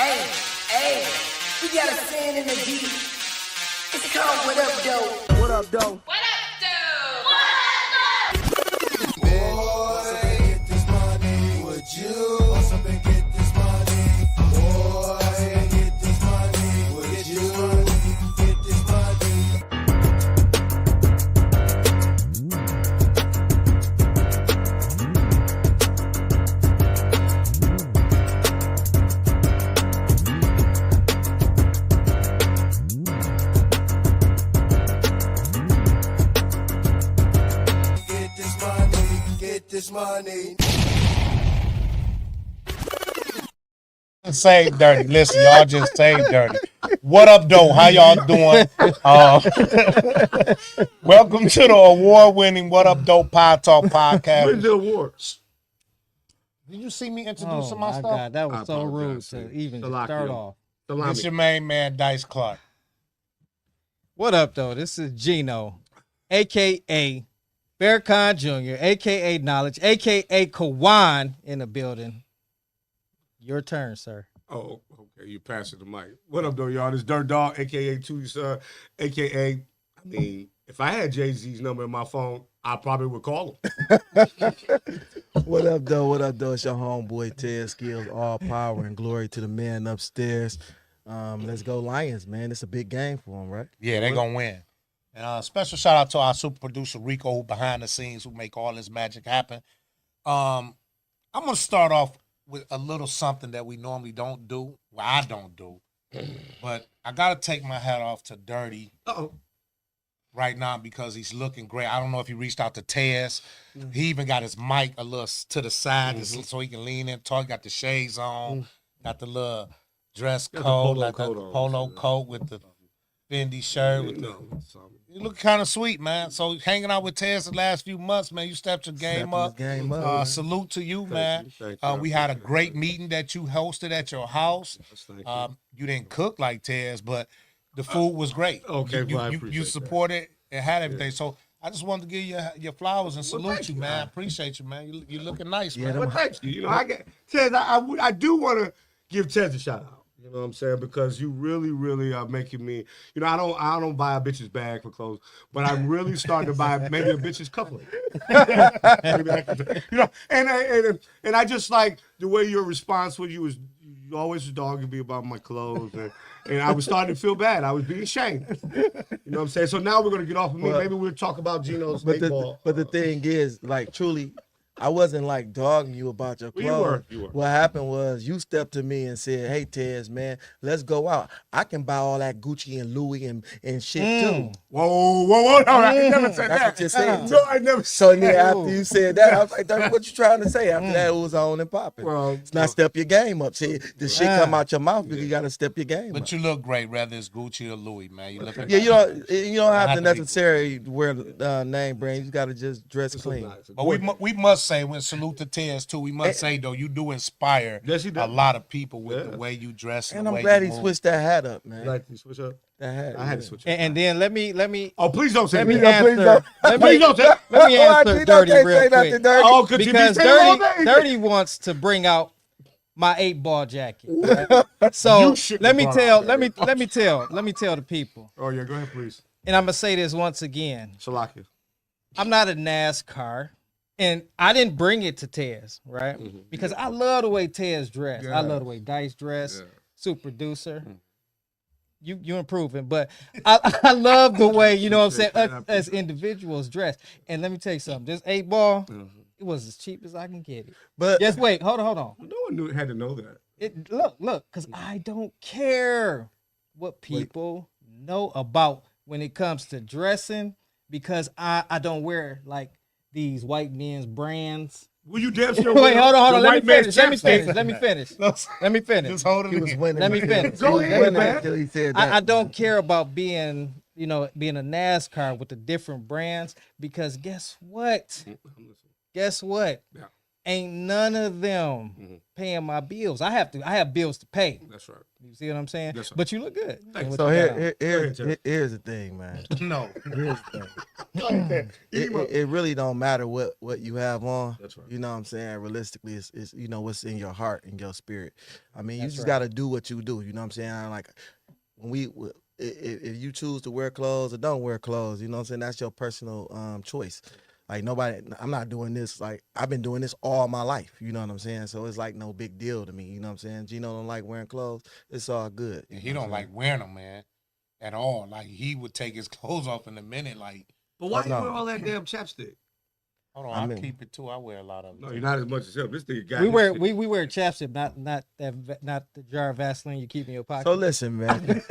Hey, hey, we got a fan in the deep. It's called What Up, Doe? What up, Doe? What up, Doe? Boy, get this money. Would you? What's up and get this money? Boy, get this money. Would you? Get this money. Get this money. Get this money. Say dirty. Listen, y'all just say dirty. What up, though? How y'all doing? Welcome to the award-winning What Up, Doe Podtalk podcast. Where's the awards? Did you see me introducing my my stuff? God, that was I so rude apologize, to man. even Salakio. start off. It's your main man, Dice Clark. What up, though? This is Gino, a.k.a. Farrakhan Jr., a.k.a. Knowledge, a.k.a. Kawan in the building. Your turn, sir. Oh, okay. You passing the mic. What up, though, y'all? This Dirt Dog, a.k.a. Tootie Sir, a.k.a. I mean, if I had Jay-Z's number in my phone, I probably would call him. What up, though? What up, though? It's your homeboy, Ted Skills. All power and glory to the man upstairs. Let's go Lions, man. It's a big game for them, right? Yeah, they gonna win. And special shout out to our super producer Rico, who behind the scenes, who make all this magic happen. I'm gonna start off with a little something that we normally don't do. Well, I don't do, but I gotta take my hat off to Dirty Uh-oh. right now because he's looking great. I don't know if he reached out to Tez. He even got his mic a little to the side so he can lean in, talk. Got the shades on, got the little dress Got the code, polo like coat the on. polo coat with the Fendi shirt. With the, No, sorry. you look kind of sweet, man. So hanging out with Tez the last few months, man, you stepped your game Stepping up. his game up, man. Salute to you, man. you, thank you. We had a Appreciate great it. meeting that you hosted at your house. Yes, thank you. You didn't cook like Tez, but the food was great. Okay, you, well, I you appreciate supported and had everything. So I just wanted to give you your flowers and salute thank you, you. man. I appreciate you, man. You looking nice, Yeah, man. Well, thank you. You know, I get Ted. I do want to give Ted a shout out. You know what I'm saying? Because you really are making me. You know, I don't buy a bitch's bag for clothes, but I'm really starting to buy maybe a bitch's cufflink. You know, and I just like the way your response was. You always was dogging me about my clothes, and I was starting to feel bad. I was being shamed. You know what I'm saying? So now we're gonna get off of me. Well, Maybe we'll talk about Gino's But eight ball. the thing is, like, truly, I wasn't like dogging you about your Well, clothes. you were. What happened was you stepped to me and said, "Hey, Tez, man, let's go out. I can buy all that Gucci and Louis and shit too." Whoa! No, I never said That's that. what you said. No, I never So said then that. after you said that, I was like, "Dirty, what you trying to say?" After that, it was on and popping. Well, It's not step your game up. See, the shit come out your mouth, you got to step your game up. But you look great, whether it's Gucci or Louis, man. You looking Yeah, you don't have have to to be- necessarily wear name brand. You got to just dress clean. But we must say, when salute to Tez too, we must say though, you do inspire Yes, he a does. lot of people with Yeah. the way you dress and, And the I'm way glad you he move. switched that hat up, man. Like to switch up? That hat. I had to switch up. And then let me Oh, please don't say let me that. answer. Let Please me don't say that. let me answer Gino Dirty can't real say nothing quick. dirty. Oh, could you be Because saying all day? Dirty wants to bring out my 8-ball jacket. Right? So You shouldn't let me have tell brought out let me tell the people. Oh, yeah, go ahead, please. And I'm gonna say this once again. Shalakia. I'm not a NASCAR, and I didn't bring it to Tez, right? Because I love the way Tez dressed. I love the way Dice dressed. Super producer. You improving, but I love the way, you know what I'm saying, us as individuals dress. And let me tell you something. This 8-ball, it was as cheap as I can get it. But Just wait, hold on. No one had to know that. Look, because I don't care what people know about when it comes to dressing, because I don't wear like these white men's brands. Will you damn sure? Wait, hold on. The Let me white man's finish. Let me chapstick? finish. Let me finish. Let me finish. Just hold it he was in. winning. Let me finish. Go He was ahead, winning man. until he said that. I don't care about being a NASCAR with the different brands, because guess what? Mm, Guess what? Yeah. ain't none of them paying my bills. I have bills to pay. That's right. You see what I'm saying? Yes, sir. But you look good. Thank you. So Ahead, here's the thing, man. No. Here's the thing. Go ahead. It really don't matter what you have on. That's right. You know what I'm saying? Realistically, it's you know what's in your heart and your spirit. I mean, you That's just right. got to do what you do. You know what I'm saying? Like when if you choose to wear clothes or don't wear clothes, you know what I'm saying? That's your personal choice. Like I'm not doing this. Like I've been doing this all my life. You know what I'm saying? So it's like no big deal to me. You know what I'm saying? Gino don't like wearing clothes. It's all good. And he don't like wearing them, man, at all. Like he would take his clothes off in a minute. Like, But why Oh, you no. wear all that damn chapstick? hold on, I I mean- keep it too. I wear a lot of it. No, too. you're not as much as him. This nigga got We his wear shit. we wear chapstick, not the jar of Vaseline you keep in your pocket. So listen, man.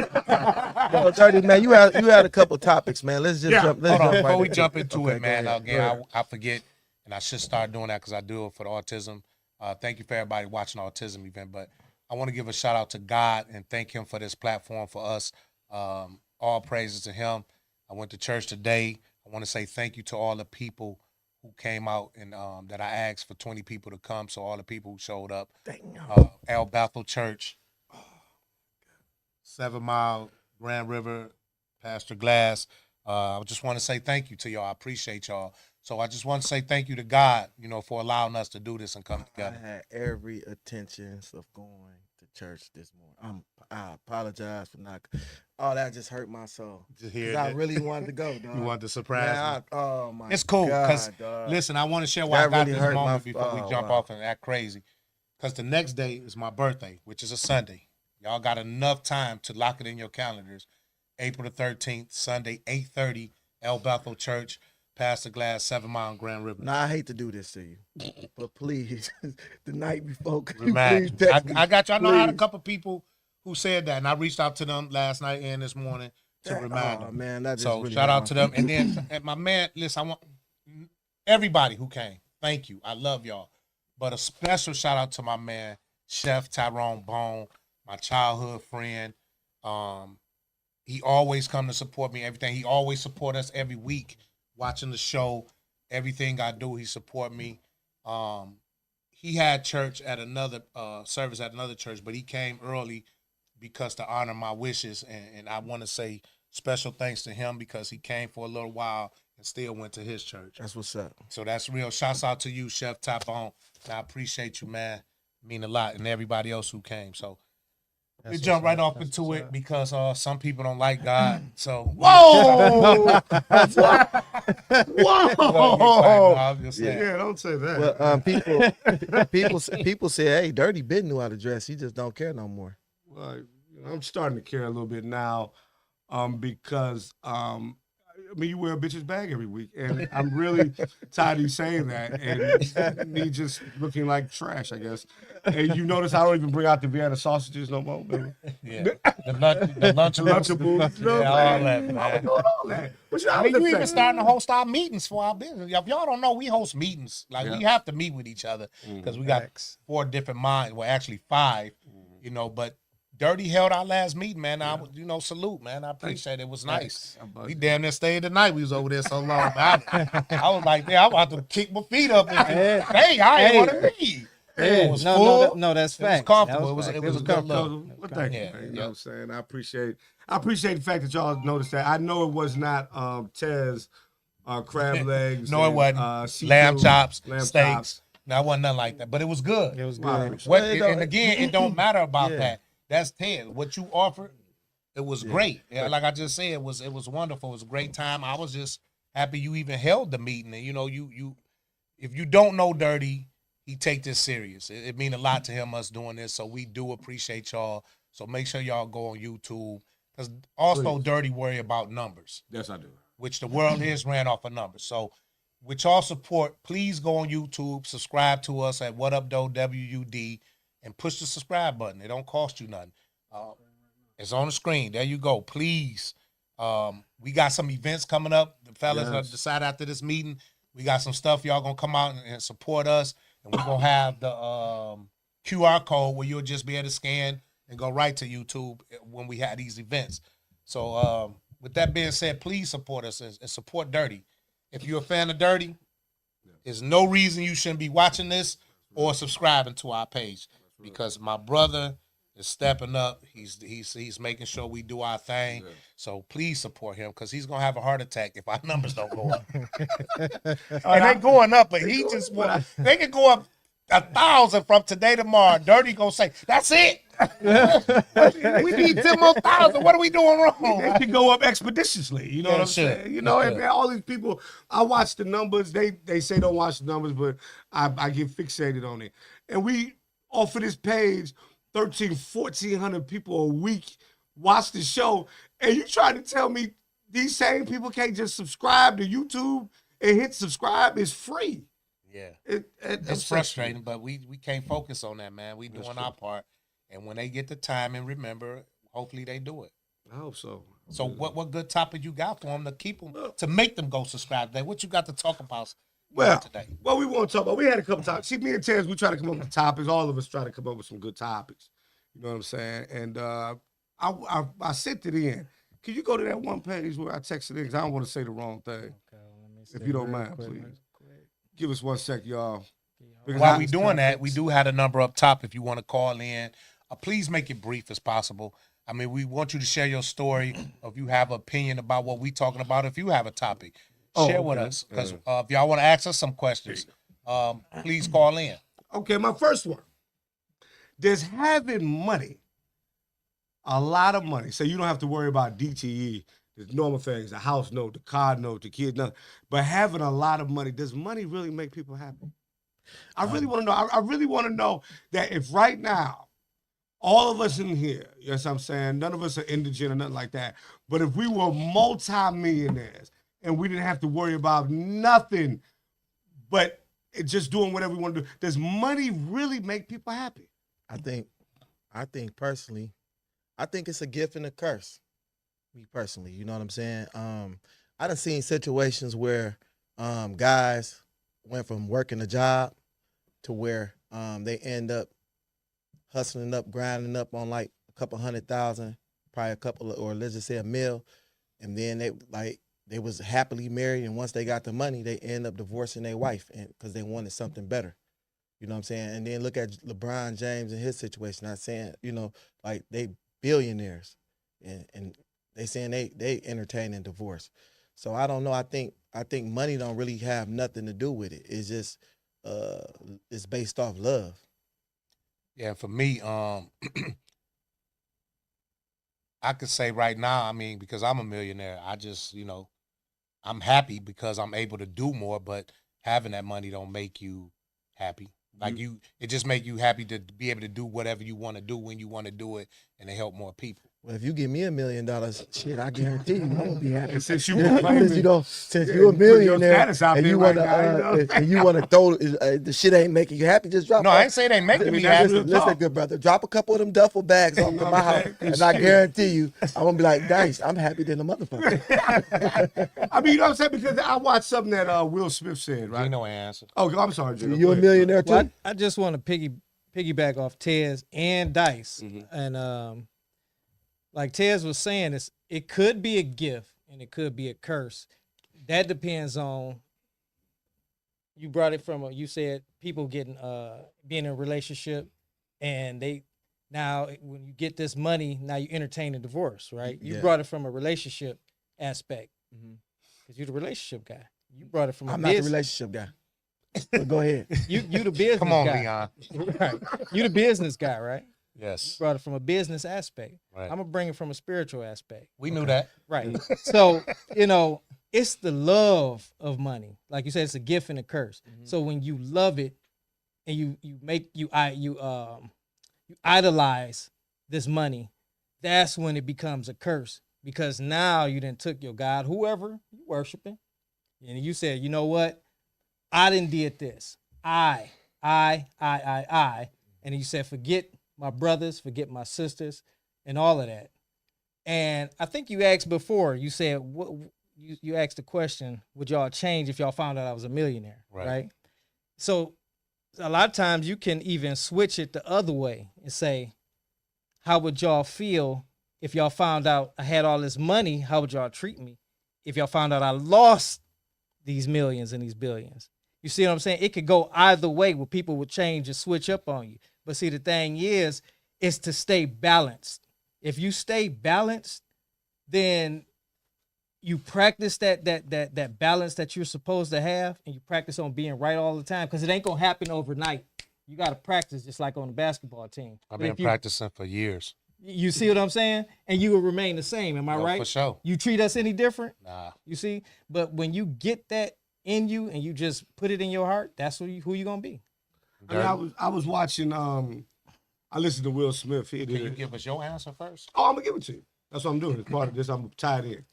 Yo, Dirty man, you had a couple topics, man. Let's just Yeah. jump. Let's Hold on, jump before right we into jump into Okay, it, man. go ahead. Again, I forget, and I should start doing that because I do it for the autism. Thank you for everybody watching the autism event, but I want to give a shout out to God and thank Him for this platform for us. All praises to Him. I went to church today. I want to say thank you to all the people who came out and that I asked for 20 people to come. So all the people who showed up. El Bethel Church, 7 Mile, Grand River, Pastor Glass. I just want to say thank you to y'all. I appreciate y'all. So I just want to say thank you to God, you know, for allowing us to do this and come I together. had every intentions of going to church this morning. I apologize for not. Oh, that just hurt my soul. Just 'Cause hear I that. really wanted to go, dog. You want to surprise me? Man, oh my It's cool because God, dog. listen, I want to share why I That got really this hurt moment my- before we oh, jump wow. off and act crazy. Because the next day is my birthday, which is a Sunday. Y'all got enough time to lock it in your calendars. April the 13th, Sunday, 8:30, El Bethel Church, Pastor Glass, 7 Mile, Grand River. Now I hate to do this to you, but please, the night before, can you Remind please you. text me? I got you. I know I had a Please. couple people who said that, and I reached out to them last night and this morning to remind Oh them. man, that just So really shout hurt out my to them. And then and my man, listen, I want everybody who came. Thank you. I love y'all. But a special shout out to my man, Chef Tyrone Bone, my childhood friend. He always come to support me, everything. He always support us every week, watching the show. Everything I do, he support me. He had church at another service at another church, but he came early because to honor my wishes. And I want to say special thanks to him because he came for a little while and still went to his church. That's what's up. So that's real. Shouts out to you, Chef Tyrone. I appreciate you, man. Mean a lot, and everybody else who came. So we jump right off into it because some people don't like God. So Whoa! Whoa! Whoa! I'm just saying. Yeah, don't say that. Well, people say, "Hey, Dirty Ben knew how to dress. He just don't care no more." Well, you know, I'm starting to care a little bit now, because I mean, you wear a bitch's bag every week, and I'm really tired of you saying that, and me just looking like trash, I guess. And you notice I don't even bring out the Vienna sausages no more, baby. Yeah. The Lunchables. Lunchables, you know what Yeah, I'm all saying? that, I'm man. doing all that. But I mean, you even starting to host our meetings for our business. If y'all don't know, we host meetings. Like, we have to meet with each other because we got 4 different minds. Well, actually 5, you know, but Dirty held our last meeting, man. I, you know, salute, man. I appreciate it. It was nice. We damn near stayed the night. We was over there so long. I was like, yeah, I'm about to kick my feet up. And hey, I ain't want to leave. It was full. No, that's It was facts. comfortable. That It was facts. a good comfortable. look. Well, thank you, Yeah, man. You yeah. know what I'm saying? I appreciate the fact that y'all noticed that. I know it was not Tez crab legs. No, it and, wasn't. seafood, Lamb chops, lamb steaks. chops. No, it wasn't nothing like that. But it was good. It was Wow. good. Appreciate What, Well, it don't- and again, it don't matter about Yeah. that. That's Ted. What you offered, it was great. Yeah, like I just said, it was wonderful. It was a great time. I was just happy you even held the meeting. And you know, you if you don't know Dirty, he take this serious. It mean a lot to him us doing this. So we do appreciate y'all. So make sure y'all go on YouTube. Because also Dirty worry about numbers, Yes, I do. which the world is ran off of numbers. So with y'all support, please go on YouTube, subscribe to us at What Up Doe W.U.D. and push the subscribe button. It don't cost you nothing. It's on the screen. There you go. Please. We got some events coming up. The fellas decide after this meeting. We got some stuff. Y'all gonna come out and support us. And we're gonna have the QR code where you'll just be able to scan and go right to YouTube when we have these events. So with that being said, please support us and support Dirty. If you're a fan of Dirty, There's no reason you shouldn't be watching this or subscribing to our page because my brother is stepping up. He's making sure we do our thing. So please support him because he's gonna have a heart attack if our numbers don't go up. And they going up, but he just want. They can go up 1,000 from today to tomorrow. Dirty gonna say, "That's it. We need 10 more thousand. What are we doing wrong?" They can go up expeditiously. You know Yeah, what I'm sure. saying? You know, Yeah. and man, all these people, I watch the numbers. They say don't watch the numbers, but I get fixated on it. And we, off of this page, 1,400 people a week watch the show. And you trying to tell me these same people can't just subscribe to YouTube and hit subscribe? It's free. Yeah. It's frustrating, but we can't focus on that, man. We doing our part. And when they get the time and remember, hopefully they do it. I hope so. So what good topic you got for them to keep them, to make them go subscribe today? What you got to talk about today? What we want to talk about, we had a couple topics. See, me and Terrence, we try to come up with topics. All of us try to come up with some good topics. You know what I'm saying? And I sent it in. Can you go to that one page where I texted in? Because I don't want to say the wrong thing. Okay, let me see If you don't real mind, quick, please. real quick. Give us 1 sec, y'all. Because While we doing that, we do have a number up top if you want to call in. Please make it brief as possible. I mean, we want you to share your story. If you have an opinion about what we talking about, if you have a topic, share with us. Because if y'all want to ask us some questions, please call in. Okay, my first one. Does having money, a lot of money, so you don't have to worry about DTE, the normal things, the house note, the car note, the kid note, but having a lot of money, does money really make people happy? I really want to know. I really want to know that if right now, all of us in here, yes, I'm saying, none of us are indigent or nothing like that, but if we were multi-millionaires and we didn't have to worry about nothing but just doing whatever we want to do, does money really make people happy? I think personally, I think it's a gift and a curse. Me personally, you know what I'm saying? I done seen situations where guys went from working a job to where they end up hustling up, grinding up on like a couple 100,000, probably a couple, or let's just say $1 million, and then they was happily married, and once they got the money, they end up divorcing their wife because they wanted something better. You know what I'm saying? And then look at LeBron James and his situation. Not saying, like they billionaires, and they saying they entertaining divorce. So I don't know. I think money don't really have nothing to do with it. It's just it's based off love. Yeah, for me, I could say right now, I mean, because I'm a millionaire, I just, I'm happy because I'm able to do more, but having that money don't make you happy. Like it just make you happy to be able to do whatever you want to do when you want to do it and to help more people. Well, if you give me $1 million, shit, I guarantee you, I'm gonna be happy. And since you Since you're a millionaire status out and there you right wanna now, and you wanna throw the shit ain't making you happy, just drop. No, I ain't saying they ain't making me happy. Listen, good brother, drop a couple of them duffel bags off to my house, and I guarantee you, I'm gonna be like, Dice, I'm happy than a motherfucker. I mean, you know what I'm saying? Because I watched something that Will Smith said, right? You know my answer. Oh, I'm sorry, Gino. You a millionaire too? Well, I just want to piggyback off Tez and Dice, and like Tez was saying, it could be a gift and it could be a curse. That depends on. You brought it from you said people getting being in a relationship, and now when you get this money, now you entertain a divorce, right? You brought it from a relationship aspect because you're the relationship guy. You brought it from I'm not the relationship guy. But go ahead. You the business Come on, guy. Leon. Right. You the business guy, right? Yes. You brought it from a business aspect. Right. I'm gonna bring it from a spiritual aspect. We knew that. Right. So, it's the love of money. Like you said, it's a gift and a curse. So when you love it and you idolize this money, that's when it becomes a curse. Because now you done took your God, whoever you worshiping, and you said, you know what? I didn't did this. I. And you said, forget my brothers, forget my sisters, and all of that. And I think you asked before, you said, what you asked the question, would y'all change if y'all found out I was a millionaire, right? So a lot of times you can even switch it the other way and say, how would y'all feel if y'all found out I had all this money? How would y'all treat me if y'all found out I lost these millions and these billions? You see what I'm saying? It could go either way where people would change and switch up on you. But see, the thing is to stay balanced. If you stay balanced, then you practice that balance that you're supposed to have, and you practice on being right all the time, because it ain't gonna happen overnight. You got to practice just like on the basketball team. I've been practicing for years. You see what I'm saying? And you will remain the same. Am I right? For sure. You treat us any different? Nah. You see? But when you get that in you and you just put it in your heart, that's who you gonna be. I mean, I was watching. I listened to Will Smith. Can you give us your answer first? Oh, I'm gonna give it to you. That's what I'm doing. As part of this, I'm tied in.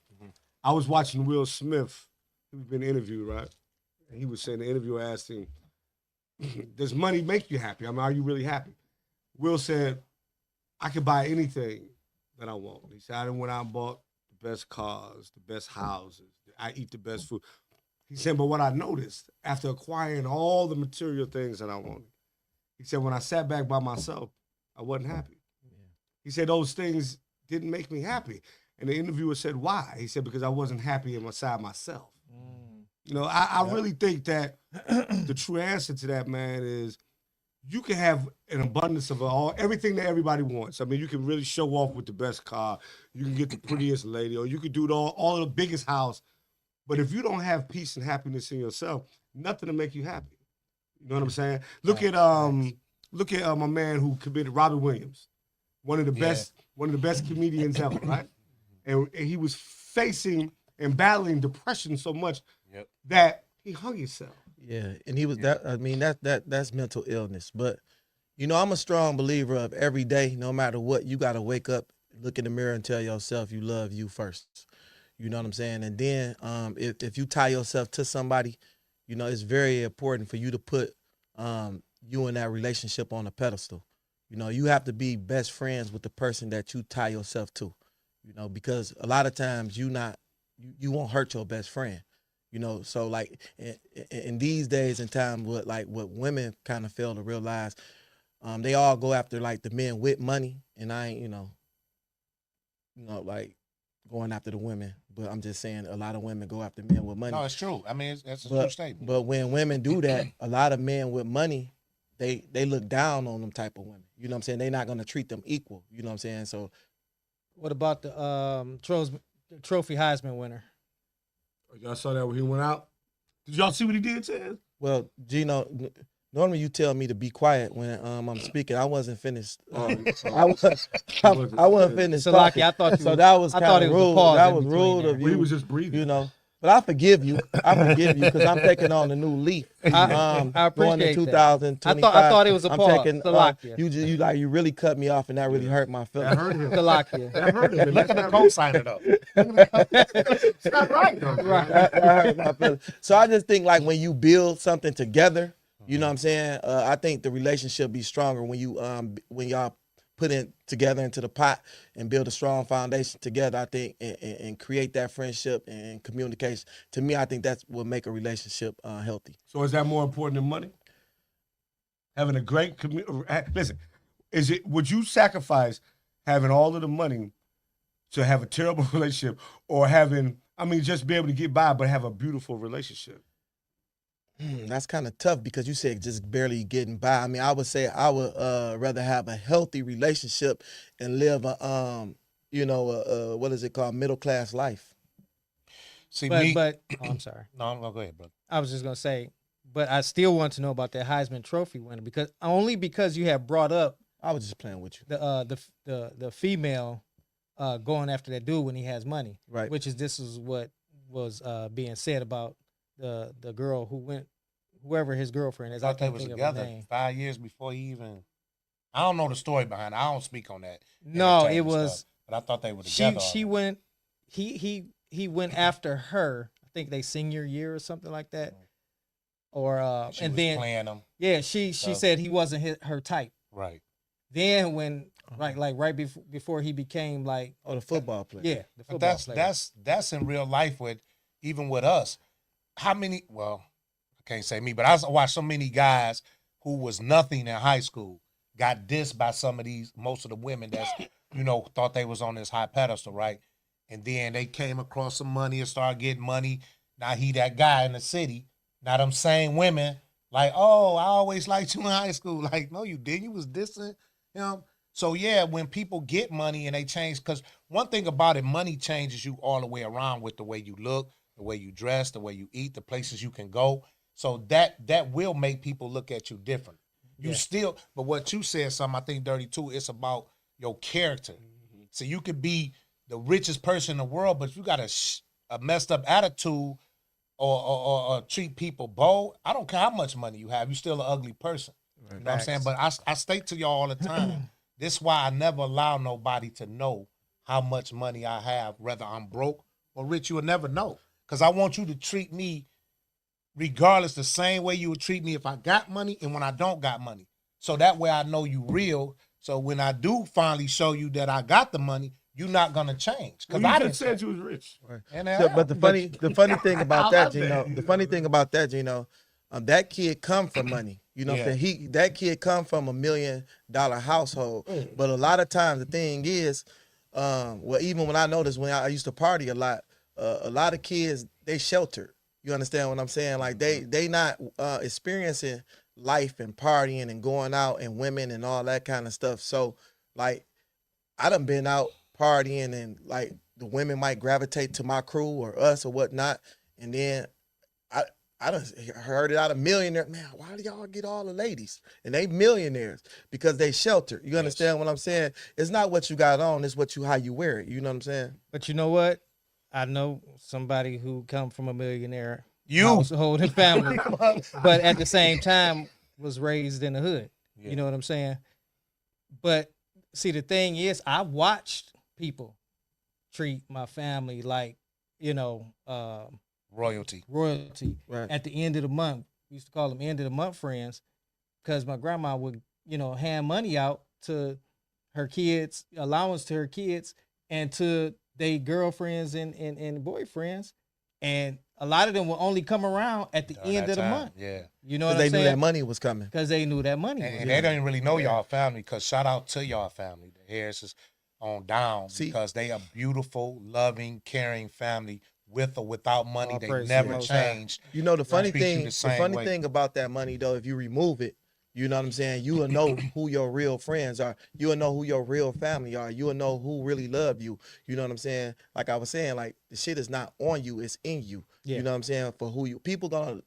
I was watching Will Smith. He was being interviewed, right? And he was saying, the interviewer asked him, "Does money make you happy? I mean, are you really happy?" Will said, "I could buy anything that I want." He said, "I done went out and bought the best cars, the best houses. I eat the best food." He said, "But what I noticed after acquiring all the material things that I wanted," he said, "when I sat back by myself, I wasn't happy." He said, "Those things didn't make me happy." And the interviewer said, "Why?" He said, "Because I wasn't happy inside myself." You know, I really think that the true answer to that, man, is you can have an abundance of everything that everybody wants. I mean, you can really show off with the best car. You can get the prettiest lady, or you can do all of the biggest house. But if you don't have peace and happiness in yourself, nothing to make you happy. You know what I'm saying? Look at my man who committed, Robert Williams, one of the best comedians ever, right? And he was facing and battling depression so much that he hung himself. Yeah, and he was that. I mean, that's mental illness. But you know, I'm a strong believer of every day, no matter what, you got to wake up, look in the mirror, and tell yourself you love you first. You know what I'm saying? And then if you tie yourself to somebody, you know, it's very important for you to put you in that relationship on a pedestal. You know, you have to be best friends with the person that you tie yourself to. You know, because a lot of times you won't hurt your best friend. You know, so like in these days and times, what women kind of fail to realize, they all go after like the men with money, and I ain't, you know, like going after the women, but I'm just saying a lot of women go after men with money. No, it's true. I mean, that's a true statement. But when women do that, a lot of men with money, they look down on them type of women. You know what I'm saying? They're not gonna treat them equal. You know what I'm saying? So, what about the trophy Heisman winner? Y'all saw that when he went out? Did y'all see what he did, Ted? Well, Gino, normally you tell me to be quiet when I'm speaking. I wasn't finished. I wasn't finished. So Lucky, I thought you. So that was kind of rude. That was rude of you. He was just breathing. You know. But I forgive you. Because I'm taking on a new leaf. I appreciate going to 2025. I thought it was a pause. Taking, you really cut me off, and that really hurt my feelings. That hurt him. That hurt him. Look at the co-signer though. It's not right though. Right. That hurt my feelings. So I just think like when you build something together, you know what I'm saying? I think the relationship be stronger when you when y'all put it together into the pot and build a strong foundation together, I think, and create that friendship and communication. To me, I think that's what make a relationship healthy. So is that more important than money? Having a great listen, would you sacrifice having all of the money to have a terrible relationship, or just be able to get by but have a beautiful relationship? That's kind of tough because you said just barely getting by. I mean, I would say I would rather have a healthy relationship and live what is it called, middle class life. See, I'm sorry. No, I'm gonna go ahead, bro. I was just gonna say, but I still want to know about that Heisman Trophy winner because you have brought up. I was just playing with you. The female going after that dude when he has money, right? This is what was being said about the girl who went, whoever his girlfriend is. I thought they was together 5 years before he even. I don't know the story behind it. I don't speak on that. No, it was. But I thought they were together. She went. He went after her. I think they senior year or something like that. Or she and was then playing him. Yeah, she said he wasn't her type. Right. Then when right before he became like the football player. Yeah, the football player. That's in real life even with us. How many? Well, I can't say me, but I watched so many guys who was nothing in high school got dissed by most of the women that's thought they was on this high pedestal, right? And then they came across some money and started getting money. Now he that guy in the city, Now them same women, like, oh, I always liked you in high school. Like, no, you didn't. You was distant, you know. So yeah, when people get money and they change, because one thing about it, money changes you all the way around with the way you look, the way you dress, the way you eat, the places you can go. So that will make people look at you different. You still, but what you said, something I think dirty too. It's about your character. So you could be the richest person in the world, but if you got a messed up attitude or treat people bold, I don't care how much money you have, you still an ugly person. You know what I'm saying? But I state to y'all all the time, this is why I never allow nobody to know how much money I have, whether I'm broke or rich. You will never know. Because I want you to treat me regardless the same way you would treat me if I got money and when I don't got money. So that way I know you real. So when I do finally show you that I got the money, you're not gonna change. Because I didn't said you was rich. Right. But the funny thing about that, the funny thing about that, that kid come from money. You know what I'm saying? That kid come from $1 million household. But a lot of times the thing is, well, even when I noticed when I used to party a lot of kids, they sheltered. You understand what I'm saying? Like they not experiencing life and partying and going out and women and all that kind of stuff. So like I done been out partying and like the women might gravitate to my crew or us or whatnot. And then I done heard it out of millionaires. Man, why do y'all get all the ladies? And they millionaires because they shelter. You understand what I'm saying? It's not what you got on, it's how you wear it. You know what I'm saying? But you know what? I know somebody who come from a millionaire You. household and family, but at the same time was raised in the hood. You know what I'm saying? But see, the thing is, I watched people treat my family like, royalty. Right. At the end of the month. We used to call them end of the month friends because my grandma would, hand money out to her kids, allowance to her kids and to their girlfriends and boyfriends. And a lot of them will only come around at the end of the month. Yeah. You know what I'm saying? saying? They knew that money was coming. Because they knew that money and they don't even really know y'all family, because shout out to y'all family, the Harrises on down, because they a beautiful, loving, caring family. With or without money, they never changed. You know, the funny thing about that money, though, if you remove it, you know what I'm saying? You will know who your real friends are. You will know who your real family are. You will know who really love you. You know what I'm saying? Like I was saying, like the shit is not on you, it's in you. Yeah. You know what I'm saying? For who you, people gonna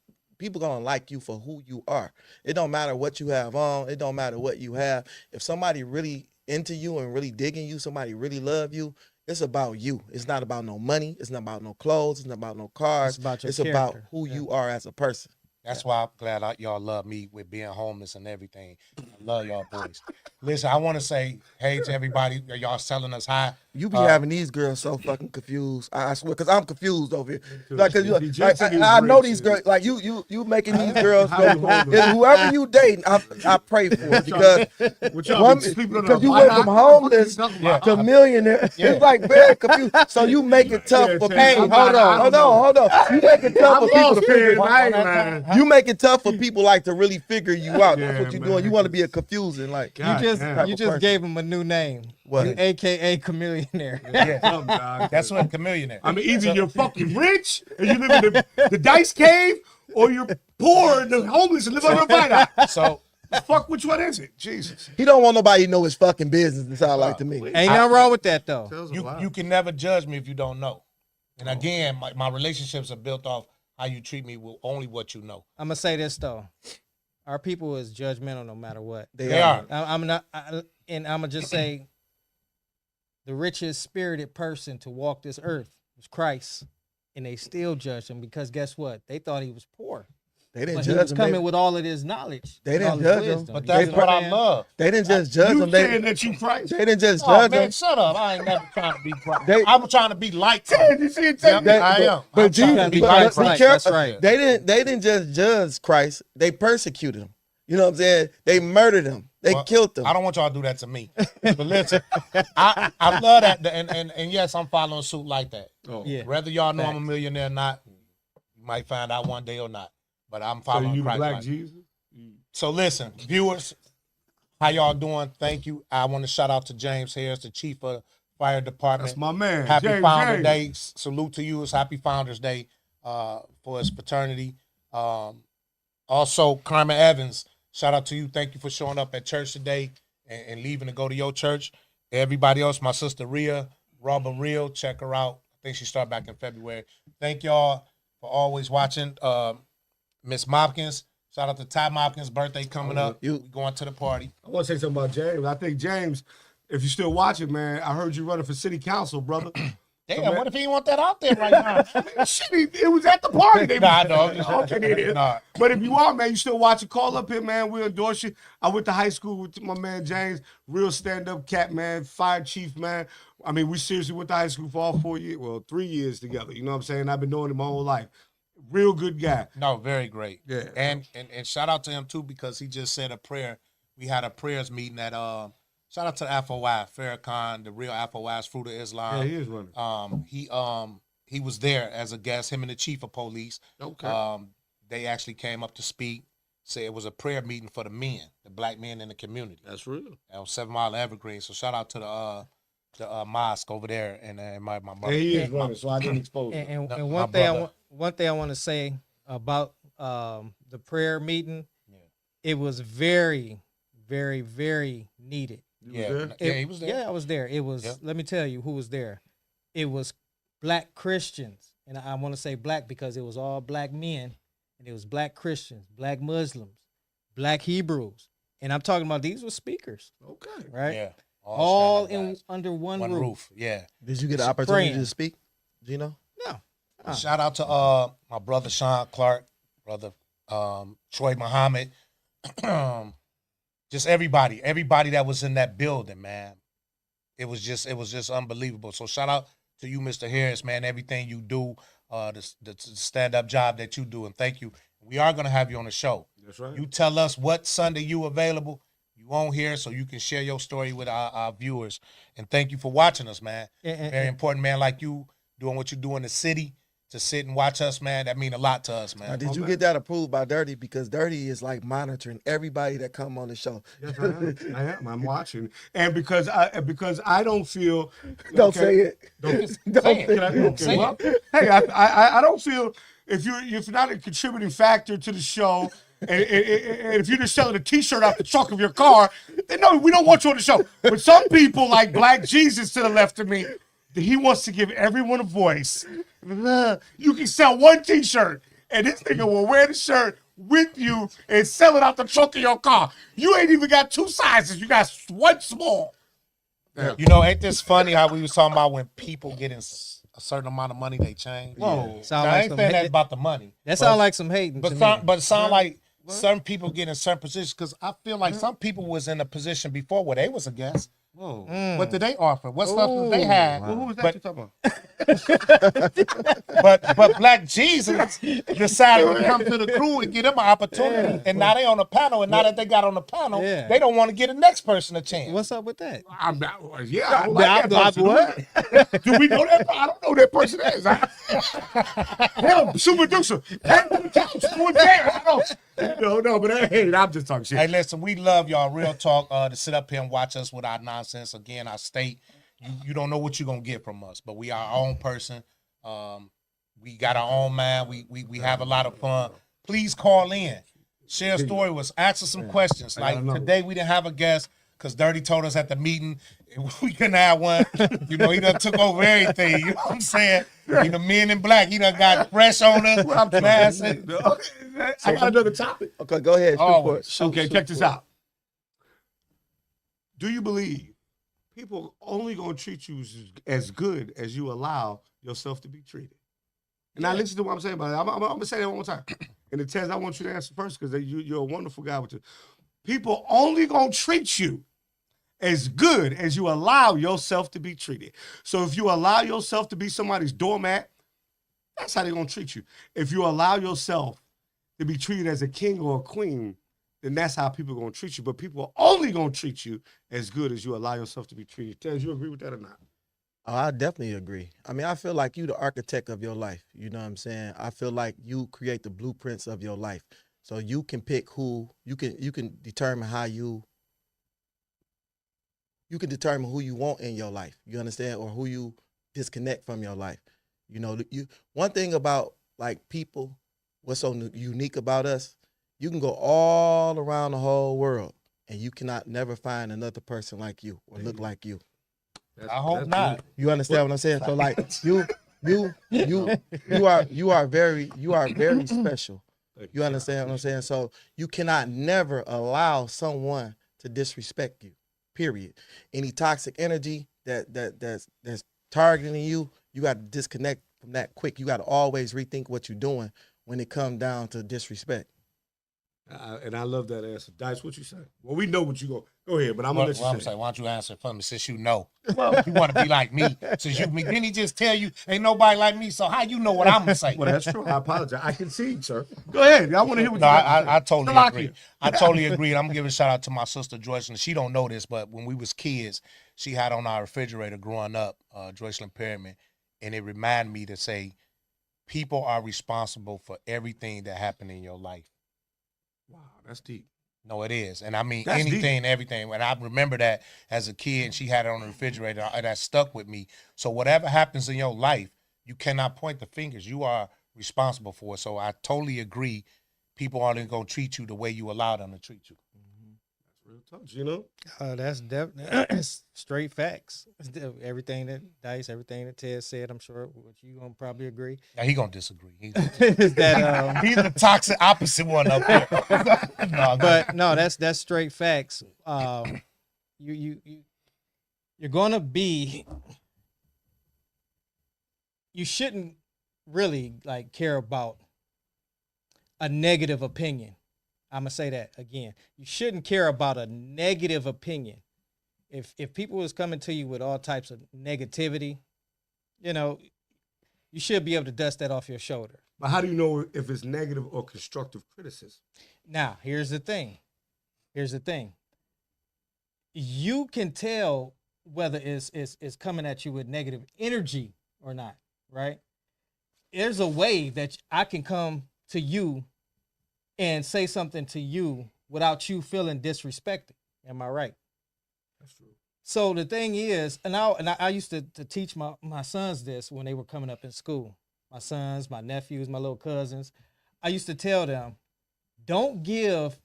like you for who you are. It don't matter what you have on. It don't matter what you have. If somebody really into you and really digging you, somebody really love you, it's about you. It's not about no money. It's not about no clothes. It's not about no cars. It's about who you are as a person. That's why I'm glad y'all love me with being homeless and everything. I love y'all boys. Listen, I want to say hey to everybody. Y'all selling us high. You be having these girls so fucking confused. I swear, because I'm confused over here. Like, I know these girls. Like you making these girls. Whoever you dating, I pray for it, because you went from homeless to millionaire. Yeah. It's like very confused. So you make it tough for people. Hey, hold on. You make it tough for people to figure it out. You make it tough for people like to really figure you out. That's what you're doing. You want to be a confusing like. You just gave him a new name. What? AKA Chameleonaire. Yeah. That's what Chameleonaire. I mean, either you're fucking rich and you live in the dice cave, or you're poor and the homeless and live on your vine. So, fuck, which one is it? Jesus. He don't want nobody to know his fucking business. It sound like to me. Ain't nothing wrong with that though. You can never judge me if you don't know. And again, my relationships are built off how you treat me with only what you know. I'm gonna say this though. Our people is judgmental no matter what. They are. I'm gonna just say the richest spirited person to walk this earth was Christ, and they still judged him because guess what? They thought he was poor. They didn't but judge he was him. coming with all of his knowledge. They didn't judge him. But that's what I love. They didn't just judge him. They saying that you Christ. They didn't just judge him. Shut up. I ain't never trying to be Christ. I'm trying to be like Ted, you see it? I am. But Jesus, be careful. That's right. They didn't just judge Christ. They persecuted him. You know what I'm saying? They murdered him. They killed him. I don't want y'all to do that to me. But listen, I love that. And yes, I'm following suit like that. Oh. Yeah. Whether y'all know I'm a millionaire or not, you might find out one day or not. But I'm following you Christ. Black like. Jesus? So listen, viewers, how y'all doing? Thank you. I want to shout out to James Harris, the chief of fire department. That's my man. Happy James, Founder Day. Salute to you. It's Happy Founders Day for his paternity. Also, Carmen Evans, shout out to you. Thank you for showing up at church today and leaving to go to your church. Everybody else, my sister Rhea, Robin Real, check her out. I think she started back in February. Thank y'all for always watching. Miss Mopkins, shout out to Ty Mopkins' birthday coming up. We going to the party. I want to say something about James. I think James, if you're still watching, man, I heard you running for city council, brother. Damn, what if he didn't want that out there right now? Shit, it was at the party. Nah, dog. Okay, it is. Nah. But if you are, man, you still watching, call up here, man. We'll endorse you. I went to high school with my man James, real stand-up cat, man, fire chief, man. I mean, we seriously went to high school for all 4 years, well, 3 years together. You know what I'm saying? I've been knowing him my whole life. Real good guy. No, very great. Yeah. And shout out to him too because he just said a prayer. We had a prayers meeting at shout out to the FOI, Farrakhan, the real FOI's Fruit of Islam. Yeah, he is running. He was there as a guest, him and the chief of police. Okay. They actually came up to speak. Say it was a prayer meeting for the men, the black men in the community. That's real. On 7 Mile Evergreen. So shout out to the mosque over there and my brother. Yeah, he is running, so I didn't expose And him. one thing I want to say about the prayer meeting, it was very, very, very needed. He was there. Yeah, I was there. It was. Let me tell you who was there. It was black Christians, and I want to say black because it was all black men, and it was black Christians, black Muslims, black Hebrews, and I'm talking about these were speakers. Okay. Right. Yeah. All in under one roof. Yeah. Did you get the opportunity to speak, Gino? No. Shout out to my brother Sean Clark, brother Troy Muhammad, just everybody that was in that building, man. It was just unbelievable. So shout out to you, Mr. Harris, man. Everything you do, the stand-up job that you do, and thank you. We are gonna have you on the show. That's right. You tell us what Sunday you available. You on here so you can share your story with our viewers. And thank you for watching us, man. Very important, man, like you doing what you do in the city to sit and watch us, man. That mean a lot to us, man. Now, did you get that approved by Dirty? Because Dirty is like monitoring everybody that come on the show. Yes, I am. I'm watching, and because I don't feel. Don't say it. Don't Say it. Okay, well, hey, I don't feel if you're not a contributing factor to the show. And if you're just selling a T-shirt off the trunk of your car, then no, we don't want you on the show. But some people, like Black Jesus to the left of me, he wants to give everyone a voice. You can sell one T-shirt, and this nigga will wear the shirt with you and sell it out the trunk of your car. You ain't even got two sizes. You got one small. Yeah. You know, ain't this funny how we was talking about when people get in a certain amount of money, they change? Whoa. Now, I ain't saying that about the money. That sound like some hating. But it sound like certain people get in certain positions because I feel like some people was in a position before where they was a guest. Whoa. What did they offer? What stuff did they have? Well, who was that you talking about? But Black Jesus decided to come to the crew and give them an opportunity. And now they on the panel, and now that they got on the panel, they don't want to give the next person a chance. What's up with that? I don't like that person. Do we know that? I don't know who that person is. Hell, super ducer. No, but hey, I'm just talking shit. Hey, listen, we love y'all. Real talk. To sit up here and watch us with our nonsense. Again, I state you don't know what you're gonna get from us, but we are our own person. We got our own mind. We have a lot of fun. Please call in, share a story with us, ask us some questions. Like today, we didn't have a guest because Dirty told us at the meeting we couldn't have one. You know, he done took over everything. You know what I'm saying? You know, Men in Black. He done got fresh on us. I got another topic. Okay, go ahead. Check this out. Do you believe people only gonna treat you as good as you allow yourself to be treated? And now listen to what I'm saying about it. I'm gonna say that one more time. And the Tez, I want you to answer first because you're a wonderful guy with it. People only gonna treat you as good as you allow yourself to be treated. So if you allow yourself to be somebody's doormat, that's how they're gonna treat you. If you allow yourself to be treated as a king or a queen, then that's how people are going to treat you. But people are only going to treat you as good as you allow yourself to be treated. Tez, you agree with that or not? Oh, I definitely agree. I mean, I feel like you the architect of your life. You know what I'm saying? I feel like you create the blueprints of your life. So you can pick who, you can determine how you can determine who you want in your life. You understand? Or who you disconnect from your life. You know, one thing about like people what's so unique about us, you can go all around the whole world and you cannot never find another person like you or look like you. I hope not. You understand what I'm saying? So like you are very special. You understand what I'm saying? So you cannot never allow someone to disrespect you. Period. Any toxic energy that's targeting you, you got to disconnect from that quick. You got to always rethink what you're doing when it comes down to disrespect. And I love that answer. Dice, what you say? Well, we know what you go ahead, but I'm going to let you say. Why don't you answer for me since you know? You want to be like me. Since you, didn't he just tell you ain't nobody like me, so how you know what I'm going to say? Well, that's true. I apologize. I concede, sir. Go ahead. I want to hear what you I totally agree. I totally agree. I'm going to give a shout out to my sister, Joycelyn. She don't know this, but when we was kids, she had on our refrigerator growing up, Joycelyn Perryman, and it reminded me to say, people are responsible for everything that happened in your life. Wow, that's deep. No, it is. And I mean, That's anything, everything. And I remember that as a kid, and she had it on the refrigerator, and that stuck with me. So whatever happens in your life, you cannot point the fingers. You are responsible for it. So I totally agree. People aren't going to treat you the way you allow them to treat you. Real talk, Gino. That's definitely straight facts. Everything that Dice, everything that Ted said, I'm sure what you gonna probably agree. Now, he gonna disagree. Is that He's the toxic opposite one up there. No, that's straight facts. You're gonna be. You shouldn't really like care about a negative opinion. I'm gonna say that again. You shouldn't care about a negative opinion. If people was coming to you with all types of negativity, you should be able to dust that off your shoulder. But how do you know if it's negative or constructive criticism? Now, here's the thing. You can tell whether it's coming at you with negative energy or not, right? There's a way that I can come to you and say something to you without you feeling disrespected. Am I right? That's true. So the thing is, and I used to teach my sons this when they were coming up in school. My sons, my nephews, my little cousins. I used to tell them, don't give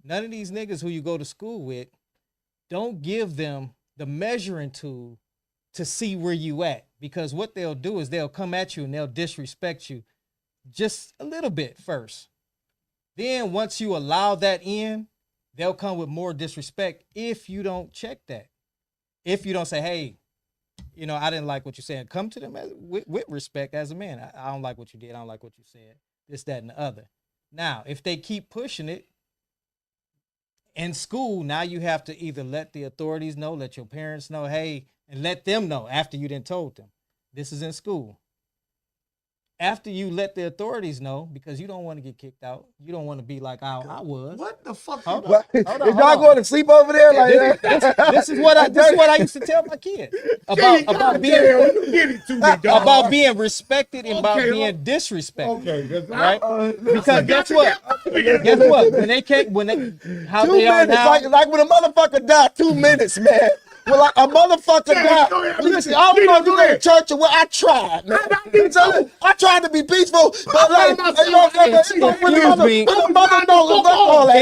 none of these niggas who you go to school with, don't give them the measuring tool to see where you at. Because what they'll do is they'll come at you and they'll disrespect you just a little bit first. Then once you allow that in, they'll come with more disrespect if you don't check that. If you don't say, hey, I didn't like what you said. Come to them with respect as a man. I don't like what you did. I don't like what you said. This, that, and the other. Now, if they keep pushing it in school, now you have to either let the authorities know, let your parents know, hey, and let them know after you done told them. This is in school. After you let the authorities know, because you don't want to get kicked out. You don't want to be like I was. What the fuck? Hold on, What? hold on, Is hold y'all on. going to sleep over there? Like This is what I used to tell my kids about being respected and about being disrespected. Okay, Right? Because guess what? When they how 2 they are minutes, now. like when a motherfucker died, 2 minutes, man. Well, like a motherfucker died. Listen, I don't know if you go to church or what. I tried, man. I tried to be peaceful, but like,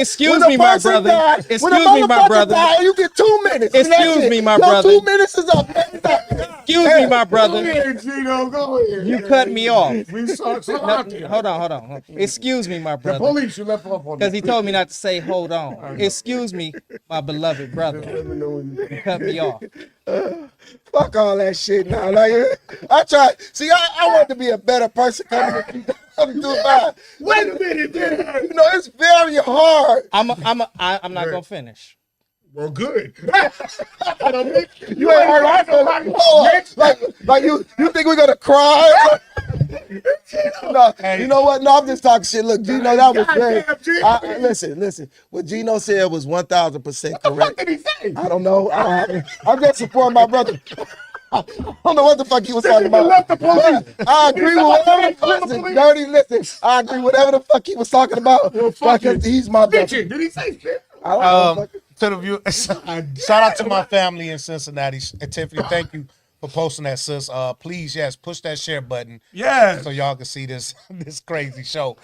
Excuse me, my brother. You get 2 minutes. Excuse me, my brother. 2 minutes is up. Excuse me, my brother. Go ahead, Gino. Go ahead. You cut me off. We saw out there. Hold on. Excuse me, my The brother. police, you left off on Because he told me not to say hold on. Excuse me, my beloved brother. You cut me off. Fuck all that shit now. Like, I try. See, I want to be a better person coming to mine. Wait a minute, man. It's very hard. I'm not gonna finish. Well, good. You ain't heard like you think we're gonna cry? No, you know what? No, I'm just talking shit. Look, Gino, that was great. Listen. What Gino said was 1,000% correct. What the fuck did he say? I don't know. I'm just supporting my brother. I don't know what the fuck he was talking about. Left the police. I agree with whatever. Listen. I agree with whatever the fuck he was talking about. Because he's my brother. Did he say shit? I don't know. To the view, shout out to my family in Cincinnati. And Tiffany, thank you for for posting that, sis. Please, yes, push that share button Yes. so y'all can see this this crazy show,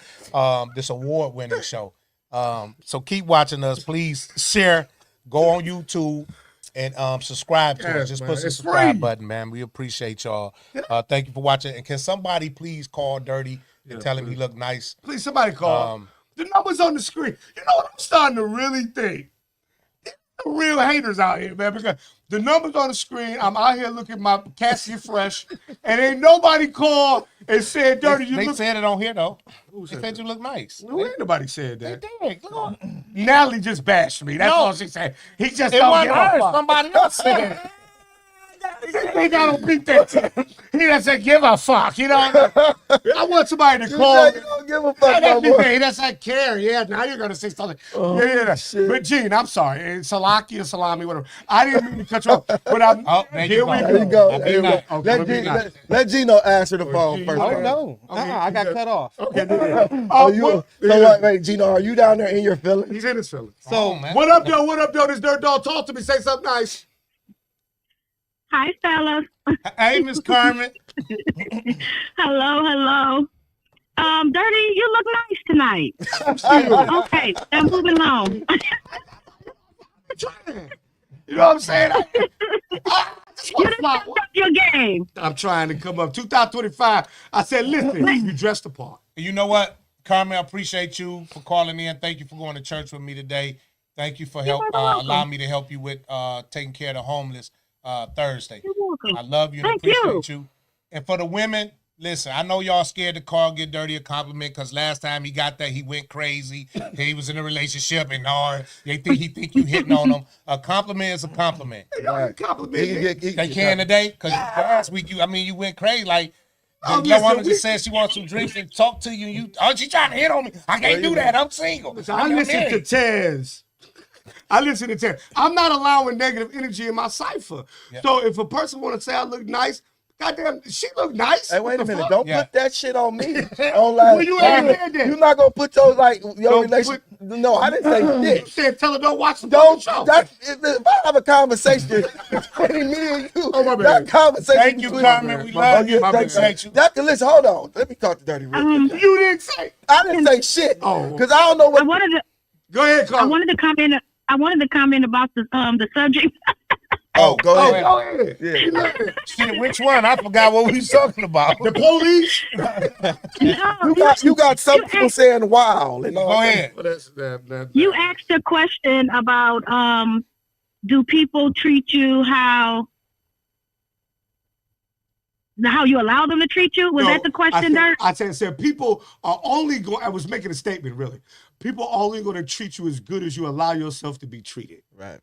this award-winning show. So keep watching us. Please share. Go on YouTube and subscribe to us. Yes, Just man. push the It's subscribe free. button, man. We appreciate y'all. Thank you for watching. And can somebody please call Dirty and tell him he look nice? Please, somebody call. The numbers on the screen. You know what I'm starting to really think? The real haters out here, man, because the numbers on the screen, I'm out here looking my Cassie Fresh, and ain't nobody called and said, Dirty, you They look. said it on here, though. They said said you look nice. No, ain't nobody said They that. did. Look on. Natalie just bashed me. That's No. all she said. He just It don't wasn't give a her. fuck. Somebody else said it. They got to beat that. He doesn't give a fuck. You know, I want somebody to You call. said you don't give a fuck no That's me more. saying, he doesn't care. Yeah, now you're gonna say something. Yeah. shit. But Gene, I'm sorry. Salaki or salami, whatever. I didn't mean to cut you off. But I'm. Oh, there here you we go. There you go. I There you think go. not. Okay, Let, maybe Gino, not. let Gino answer the phone Gino, first. Oh Okay. no, Okay, I got cut off. Okay. Are you, so wait, Gino, are you down there in your feelings? He's in his feelings. So man. What up, Doe? What up, Doe? This Dirt Dog, talk to me. Say something nice. Hi, fellas. Hey, Miss Carmen. Hello. Dirty, you look nice tonight. Okay, I'm moving along. You know what I'm saying? I just You want done to fly. stepped up your game. I'm trying to come up. 2025. I said, listen, you dressed the part. You know what, Carmen? I appreciate you for calling in. Thank you for going to church with me today. Thank you for allowing me to help you with taking care of the homeless Thursday. You're welcome. I love you and Thank appreciate you. And for the women, listen, I know y'all scared to call Get Dirty a compliment because last time he got that, he went crazy. He was in a relationship and he think you hitting on him. A compliment is a compliment. Right. Compliment me. They can today because last week you went crazy. Like Oh, your woman listen, just said she wants some drinks and talk to you. And she trying to hit on me. I can't do that. I'm single. I listen to Tez. I'm not allowing negative energy in my cipher. Yeah. So if a person want to say I look nice, goddamn, she look nice. Hey, wait a What the minute. fuck? Don't Yeah. put that shit on me. On like, Well, you ain't there then. you're not gonna put your your Don't relation. No, I didn't say You shit. said tell her don't watch the Don't. show. If I have a conversation between me and you, Oh, my that bad. conversation. Thank you, between- Carmen. We My love bad. you. My bad. Appreciate you. That, listen, hold on. Let me talk to Dirty real quick. You didn't say. I didn't say shit. Oh. Because I don't know I what. wanted to. Go ahead, I Carl. wanted to comment. I wanted to comment about the subject. Oh, go Oh, ahead. go ahead. Yeah. Shit, which one? I forgot what we was talking about. The police. You got some people saying wow and all Go that. ahead. Well, that. You asked a question about do people treat you how you allow them to treat you? Was No, that the question, Dirk? I said people are only going. I was making a statement, really. People are only going to treat you as good as you allow yourself to be treated. Right.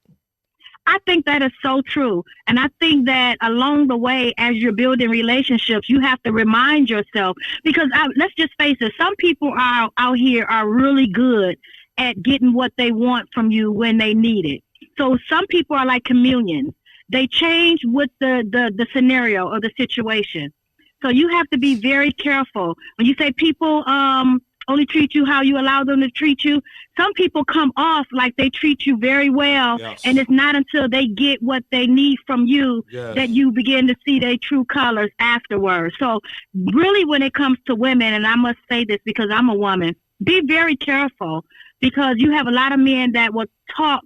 I think that is so true. And I think that along the way, as you're building relationships, you have to remind yourself, because let's just face it, some people are out here are really good at getting what they want from you when they need it. So some people are like chameleons. They change with the scenario or the situation. So you have to be very careful. When you say people only treat you how you allow them to treat you, some people come off like they treat you very well, Yes. and it's not until they get what they need from you Yes. that you begin to see their true colors afterwards. So really, when it comes to women, and I must say this because I'm a woman, be very careful, because you have a lot of men that will talk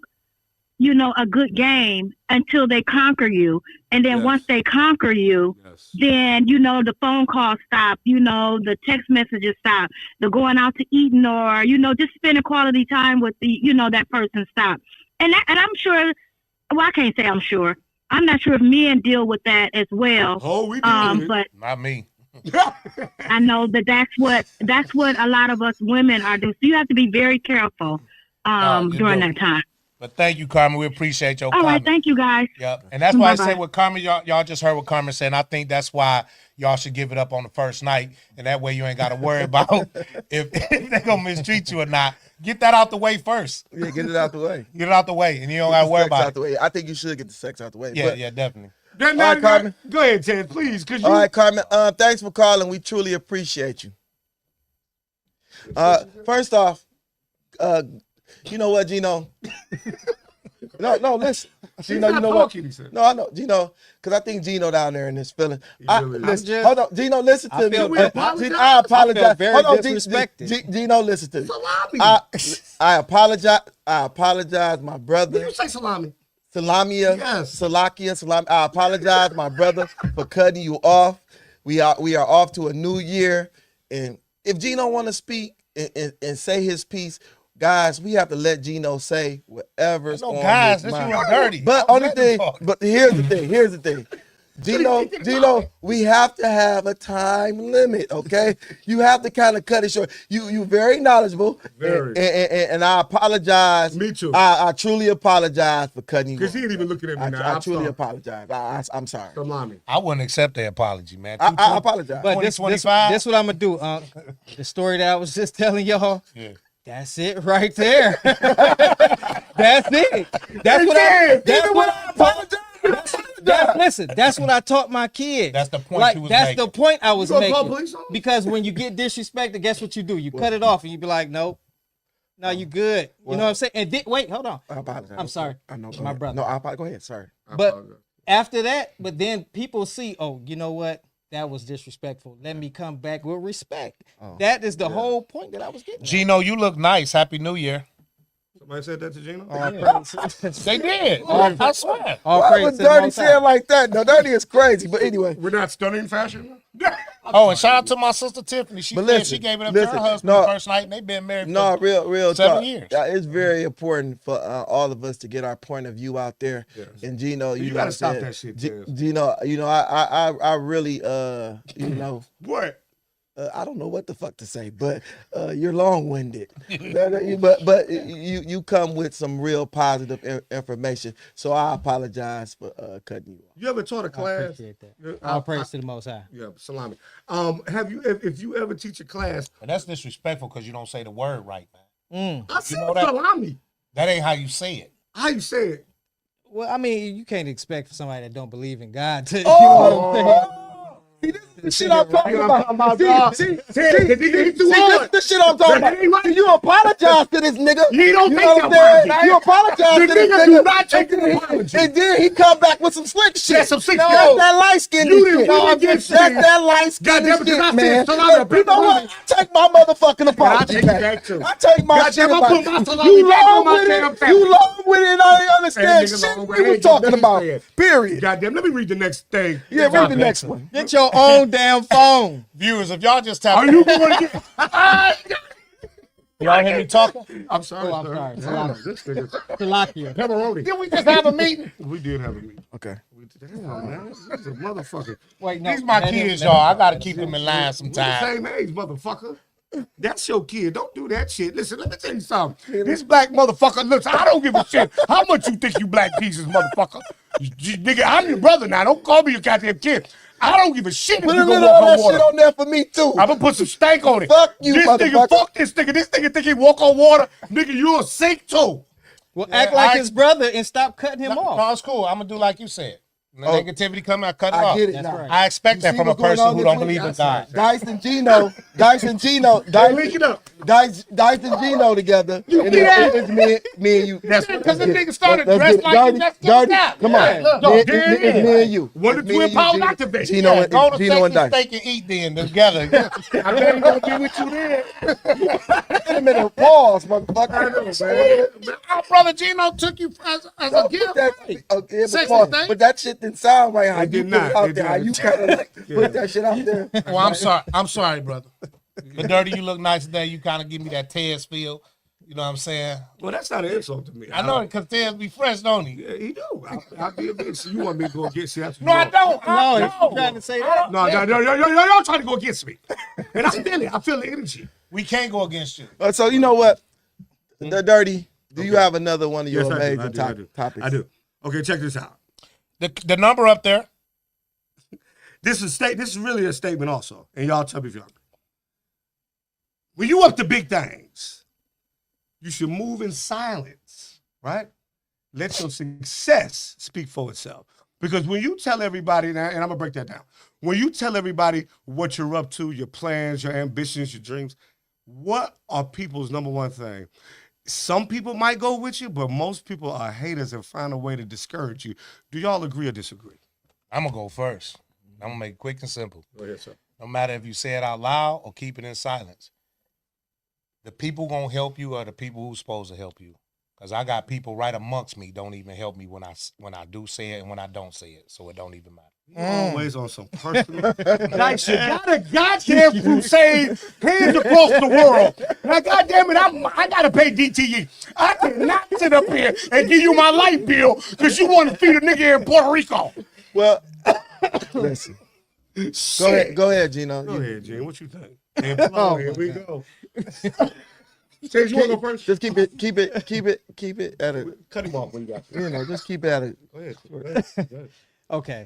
a good game until they conquer you. And then Yes. once they conquer you, Yes. then, the phone calls stop, the text messages stop, the going out to eating or, just spending quality time with that person stop. And I'm sure, well, I can't say I'm sure. I'm not sure if men deal with that as well. Oh, we do. But Not me. I know that's what a lot of us women are doing. So you have to be very careful you during do. that time. But thank you, Carmen. We appreciate your All right, comment. thank you guys. Yep. And that's why I say Bye-bye. what Carmen, y'all just heard what Carmen said. And I think that's why y'all should give it up on the first night. And that way you ain't got to worry about if they're going to mistreat you or not. Get that out the way first. Yeah, get it out the way. Get it out the way. And you don't got to Get the worry sex about out it. the way. I think you should get the sex out the way. Yeah, But- yeah, definitely. All right, Carmen. Go ahead, Ted, please. Cause you, All right, Carmen. Thanks for calling. We truly appreciate you. First off, you know what, Gino? No, listen. Gino, you know what? No, I know Gino, because I think Gino down there in his feeling. Listen, hold on, Gino, listen to me. I apologize. I feel very Hold on, disrespected. Gino, listen to me. Salami. I apologize. I apologize, my brother. You say salami. Salamia, Yes. Salakia, Salam. I apologize, my brother, for cutting you off. We are off to a new year, and if Gino want to speak and say his piece, guys, we have to let Gino say whatever's on guys, his this mind. you were dirty. But only thing, but here's the thing. Gino, we have to have a time limit, okay? You have to kind of cut it short. You very knowledgeable, Very. And I apologize. Me too. I truly apologize for cutting you off. Because he ain't even looking at me now. I truly apologize. I'm sorry. Salami. I wouldn't accept the apology, man. I apologize. But this 2025? what I'm gonna do. The story that I was just telling y'all. Yeah. That's it right there. That's it. That's what I apologize. Listen, that's what I taught my kids. That's the point Like you was that's making. the point I was You gonna call making. police on me? Because when you get disrespected, guess what you do? You cut it off and you be like, nope. No, you good. You know what I'm saying? And wait, hold on. I apologize. I'm sorry. I know, My brother. No, I apologize. Go ahead. Sorry. But after that, but then people see, oh, you know what? That was disrespectful. Let me come back with respect. That is the whole point that I was getting. Gino, you look nice. Happy New Year. Somebody said that to Gino? They did. I swear. Why would Dirty say it like that? No, Dirty is crazy. But anyway. We're not studying fashion? Oh, and shout out to my sister Tiffany. She But said listen, she gave it up to her listen, husband no. the first night, and they've been married No, for real 7 talk. years. Yeah, it's very important for all of us to get our point of view out there. Yes. And Gino, You know gotta what stop I'm saying? that shit, Tez. Gino, I really, What? I don't know what the fuck to say, but you're long-winded. but you come with some real positive information. So I apologize for cutting you off. You ever taught a I class? appreciate that. All praise to the Most High. Yeah, salami. Have you, if you ever teach a class, And that's disrespectful because you don't say the word right, man. I said know that? salami. That ain't how you say it. How you say it? Well, I mean, you can't expect for somebody that don't believe in God to. You know what I'm saying? See, this is the shit I'm talking about. See, It's too this hard. the shit I'm talking That ain't about. right. You apologize to this nigga. You don't know take what I'm the saying? apology. You apologize The to this nigga do nigga. not take the apology. And then he come back with some slick shit. That's some slick That's shit. that light skin You shit. didn't really get That's shit. that light skin Goddamn it, 'cause I shit, said man. salami, I You bet know the what? money. I take my motherfucking apology take it back, too. I take my Goddamn, shit I back. put my salami You back on long my with damn it. family. You long with it and I didn't understand nigga shit long with we it. was talking Let me about. say it. Period. Goddamn, let me read the next thing. Yeah, read the next one. Get your own damn phone. Viewers, if y'all just tap Are you going to get? y'all hear me talking? I'm sorry, I'm sir. sorry. Damn, this nigga. Salakia. Pepperoni. Did we just have a meeting? We did have a meeting. Okay. Damn, man. This is a motherfucker. Wait, no. These my that kids, is- y'all. I gotta keep them in line We're the sometimes. same age, motherfucker. That's your kid. Don't do that shit. Listen, let me tell you something. This black motherfucker, listen, I don't give a shit how much you think you black pieces, motherfucker. Nigga, I'm your brother now. Don't call me your goddamn kid. I don't give a shit if Put you a go little walk of on that water. shit on there for me too. I'm gonna put some stank on it. Fuck you, this nigga, motherfucker. fuck this nigga. This nigga think he walk on water. Nigga, you a sink too. Well, act like I- his brother and stop cutting him No, off. it's cool. I'm gonna do like you said. When the negativity come out, cut it I off. get it That's now. right. I expect You that see from a what's going person on who this don't week? believe in God. Dice and Gino Link it up. Dice and Gino together. And it's me and you. That's Because the nigga started Let's dressed get like it. he just Dirty, came out. come Yeah, on. look, Dog, It's me and you. One of It's the me twin and you, powers Gino. activate. Gino Yeah, go to Gino and steak Dice. and eat then together. I bet he gonna be with you there. Wait a minute, pause, motherfucker. I know, man. Our brother Gino took you as a gift. Okay, Sexy but, thing. but that shit didn't sound right how It you did put not. it out It there. How did. you kind of like put that shit out there. Well, I'm sorry, brother. But Dirty, you look nice today. You kind of give me that Tez feel. You know what I'm saying? Well, that's not an insult to me. I know it because Tez be fresh, don't he? Yeah, he do. I'll be a bitch. You want me to go against you? That's No, I don't. No, if you're trying to say that. No, y'all trying to go against me. And I feel it. I feel the energy. We can't go against you. So you know what? The Dirty, do you have another one of your Yes, I do. amazing I do. topics? I do. Okay, check this out. The number up there. This is really a statement also. And y'all tell me if y'all agree. When you up to big things, you should move in silence, right? Let your success speak for itself. Because when you tell everybody, and I'm going to break that down. When you tell everybody what you're up to, your plans, your ambitions, your dreams, what are people's number one thing? some people might go with you, but most people are haters and find a way to discourage you. Do y'all agree or disagree? I'm gonna go first. I'm gonna make it quick and simple. Go ahead, sir. No matter if you say it out loud or keep it in silence, the people gonna help you are the people who's supposed to help you. Cause I got people right amongst me don't even help me when I do say it and when I don't say it, so it don't even matter. Always on some personal. Like, you got a goddamn crusade, hands across the world. Now, goddamn it, I gotta pay DTE. I cannot sit up here and give you my light bill because you want to feed a nigga in Puerto Rico. Well, listen. Go ahead, Gino. Go ahead, Gene. What you think? Here we go. Say you want to go first? Just keep it at a. Cut him off when you got to. You know, just keep it at a. Go ahead. Go ahead. Okay.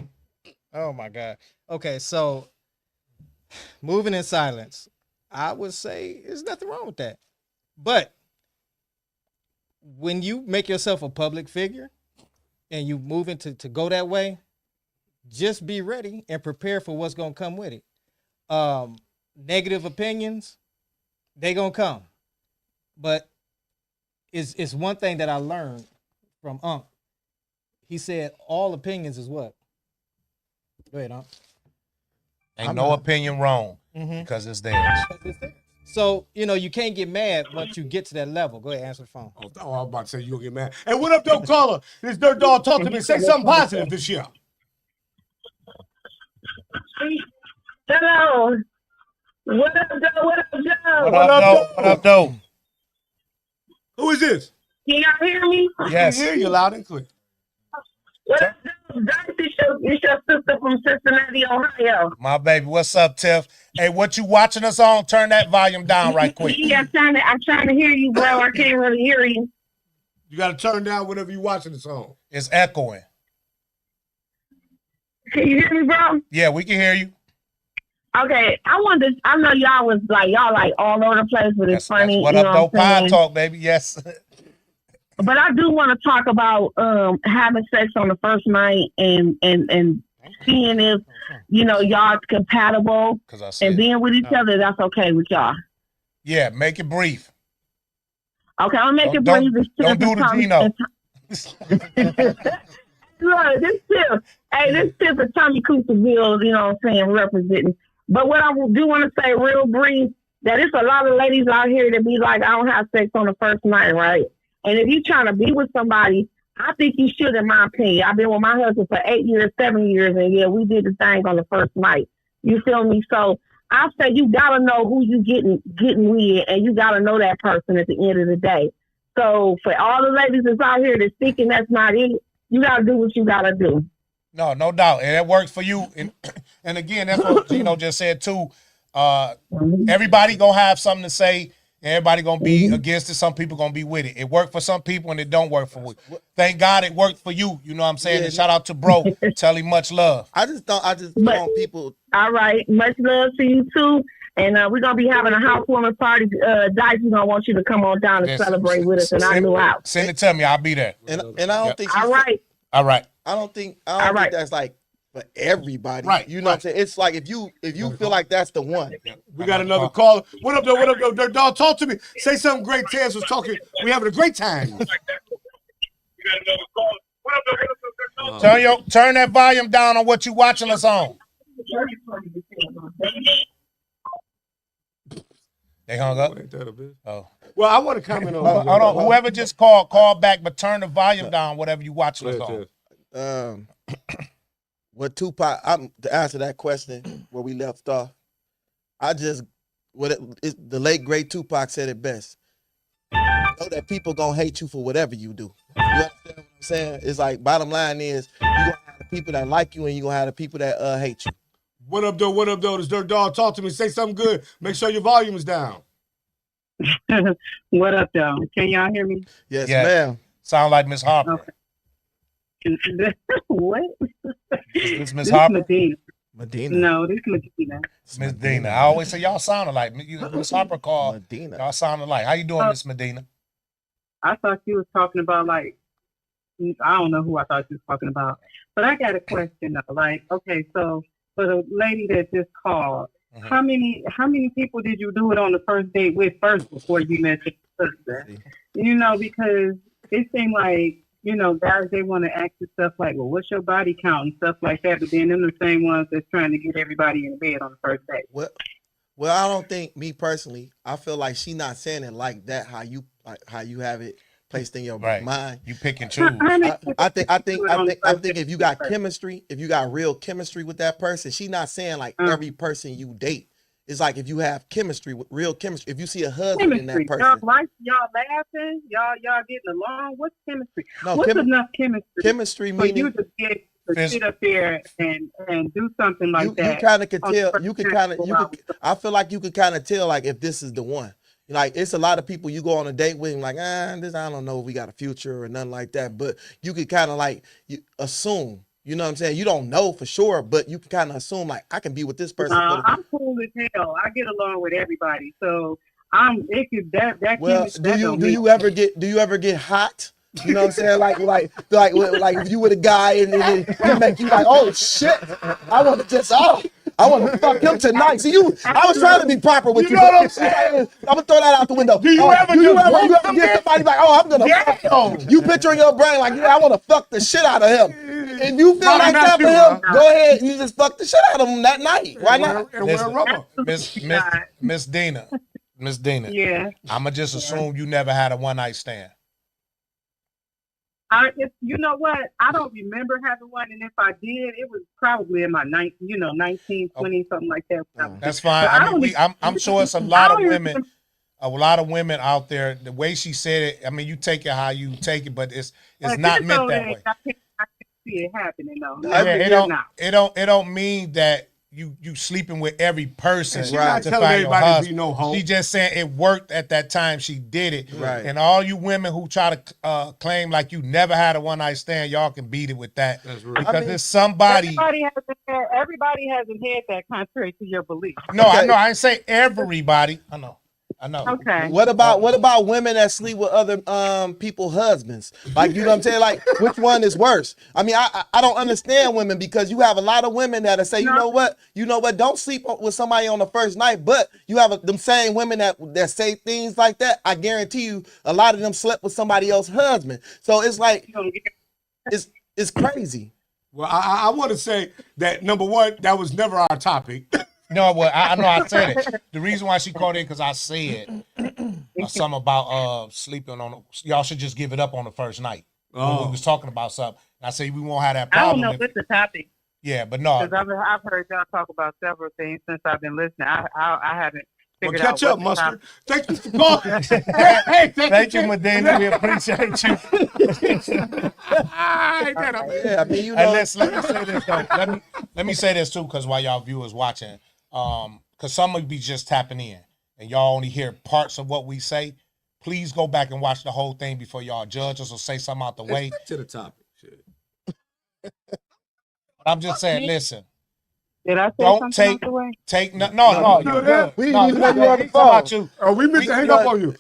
Oh my God. Okay, so moving in silence, I would say there's nothing wrong with that. But when you make yourself a public figure and you move into to go that way, just be ready and prepare for what's gonna come with it. Negative opinions, they gonna come. But it's one thing that I learned from Unc. He said all opinions is what? Go ahead, Unc. Ain't no opinion wrong because it's theirs. So, you can't get mad once you get to that level. Go ahead, answer the phone. Oh, I was about to say you gonna get mad. Hey, what up, though, caller? This Dirt Dog talk to me. Say something positive this year. Hello. What up, Joe? What up, Joe? What up, though? Who is this? Can y'all hear me? Yes. I hear you loud and clear. What up, Joe? Darcy, it's your sister from Cincinnati, Ohio. My baby, what's up, Tiff? Hey, what you watching us on? Turn that volume down right quick. Yeah, I'm trying to hear you, bro. I can't really hear you. You got to turn down whenever you watching the song. It's echoing. Can you hear me, bro? Yeah, we can hear you. Okay, I know y'all like all over the place, but it's funny. What you up, know Doe what I'm saying? Podtalk, baby? Yes. But I do want to talk about having sex on the first night and seeing if y'all compatible and being with each other. That's okay with y'all. Yeah, make it brief. Okay, I'll make it Don't brief. do the Gino. Look, this tip is Tommy Cooperville, you know what I'm saying, representing. But what I do want to say real brief, that it's a lot of ladies out here that be like, I don't have sex on the first night, right? And if you're trying to be with somebody, I think you should, in my opinion. I've been with my husband for 8 years, 7 years, and yeah, we did the thing on the first night. You feel me? So I say you gotta know who you getting with, and you gotta know that person at the end of the day. So for all the ladies that's out here that's thinking that's not it, you gotta do what you gotta do. No doubt. And it works for you. And again, that's what Gino just said too. Everybody gonna have something to say. Everybody gonna be against it. Some people gonna be with it. It worked for some people and it don't work for you. Thank God it worked for you. You know what I'm saying? Yeah. And shout out to bro. Tell him much love. I just want people. All right. Much love to you too. And we're gonna be having a housewarming party. Dice, we're gonna want you to come on down and celebrate with us in our new house. Send it to me. I'll be there. And I don't think. All right. All right. I don't think that's like for everybody. Right. You know what I'm saying? It's like if you feel like that's the one. We got another caller. What up, though? What up, though? Dirt Dog, talk to me. Say something great. Taz was talking. We having a great time. Turn that volume down on what you watching us on. They hung up. Oh. Well, I want to comment on. Hold on. Whoever just call back, but turn the volume down. Whatever you watching us on. What Tupac? To answer that question where we left off, the late great Tupac said it best. Know that people gonna hate you for whatever you do. You understand what I'm saying? It's like bottom line is you gonna have the people that like you and you gonna have the people that hate you. What up, though? What up, though? This Dirt Dog, talk to me. Say something good. Make sure your volume is down. What up, though? Can y'all hear me? Yes, ma'am. Sound like Miss Harper. Okay. What? It's Miss Harper. Medina. No, this is Medina. Miss Dina. I always say y'all sounded like Miss Harper called. Medina. Y'all sounded like. How you doing, Miss Medina? I thought you was talking about I don't know who I thought you was talking about. But I got a question though. Like, okay, so for the lady that just called, how many people did you do it on the first date with first before you met sister. You know, because it seemed like, you know, guys, they want to ask you stuff like, well, what's your body count and stuff like that. But then them the same ones that's trying to get everybody in bed on the first day. Well, I don't think, me personally, I feel like she not saying it like that. How you have it placed in your mind. You pick and choose. I think if you got chemistry, if you got real chemistry with that person, she not saying like every person you date. It's like if you have chemistry, with real chemistry. If you see a husband in that person, y'all laughing, y'all getting along. What's chemistry? No, what's enough chemistry? Chemistry for meaning you to get to sit up there and do something like that. You kind of could tell. You could kind of. I feel like you could kind of tell like if this is the one. Like it's a lot of people you go on a date with and like, this I don't know if we got a future or nothing like that. But you could kind of like assume. You know what I'm saying? You don't know for sure, but you can kind of assume like I can be with this person. I'm cool as hell. I get along with everybody, so it could that. Well, do you ever get hot? You know what I'm saying? Like if you with a guy and he make you like, oh shit, I want to fuck him tonight. See I was trying to be proper with you. You know what I'm saying? I'm gonna throw that out the window. Do you ever get somebody like, oh, I'm gonna you picture in your brain like, I want to fuck the shit out of him. If you feel like that for him, go ahead. You just fuck the shit out of him that night. Why not? Miss Dina. Yeah. I'ma just assume you never had a one night stand. You know what? I don't remember having one, and if I did, it was probably in my 19, 20, something like that. That's fine. I'm sure it's a lot of women. A lot of women out there. The way she said it, I mean, you take it how you take it, but it's not meant that way. I can see it happening though. It don't mean that you sleeping with every person. She's not telling everybody to be no hoe. She just saying it worked at that time she did it. Right. And all you women who try to claim like you never had a one night stand, y'all can beat it with that. That's right. Because it's somebody. Everybody hasn't had that contrary to your belief. No, I know. I didn't say everybody. I know. Okay. What about women that sleep with other people's husbands? Like, you know what I'm saying? Like, which one is worse? I mean, I don't understand women because you have a lot of women that say, you know what, don't sleep with somebody on the first night. But you have them same women that say things like that. I guarantee you, a lot of them slept with somebody else's husband. So it's like, it's crazy. Well, I want to say that number one, that was never our topic. No, well, I know I said it. The reason why she called in because I said something about sleeping on. Y'all should just give it up on the first night. When we was talking about something. And I said we won't have that problem. I don't know what's the topic. Yeah, but no. Because I've heard y'all talk about several things since I've been listening. I haven't figured catch out up, Mustard. Thank you for calling. Thank you, Medina. We appreciate you. Yeah, I mean, Let me say this though. Let me say this too, because while y'all viewers watching. Because some of you be just tapping in and y'all only hear parts of what we say. Please go back and watch the whole thing before y'all judge us or say something out the way. To the topic. Shit. I'm just saying, listen. Did I say don't something out the way? take no. You're good. We didn't even know you on the about you. Oh, we meant to hang up on you.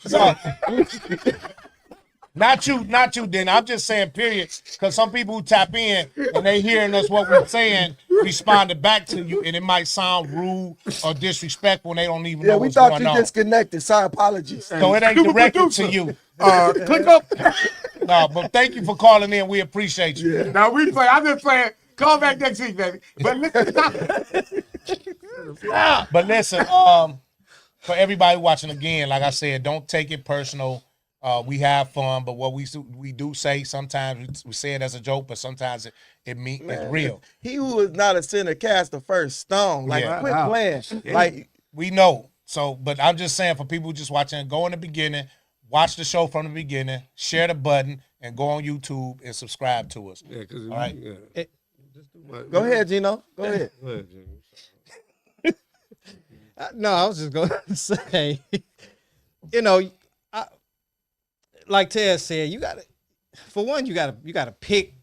Not you, then. I'm just saying, period. Because some people who tap in and they hearing us what we're saying, responded back to you, and it might sound rude or disrespectful, and they don't even know what's going on. We thought you disconnected. Sorry, apologies. So it ain't directed to you. Click up. No, but thank you for calling in. We appreciate you. Yeah. Now we play. I've been playing. Call back next week, baby. But listen. But listen, for everybody watching again, like I said, don't take it personal. We have fun, but what we do say sometimes we say it as a joke, but sometimes it's real. He who is not a sinner cast the first stone. Like, quit playing. Yeah. Like, we know. So, but I'm just saying for people just watching, go in the beginning, watch the show from the beginning, share the button, and go on YouTube and subscribe to us. Yeah, all right. Yeah. Go ahead, Gino. Go ahead. Gino. No, I was just going to say, like Ted said, you gotta pick,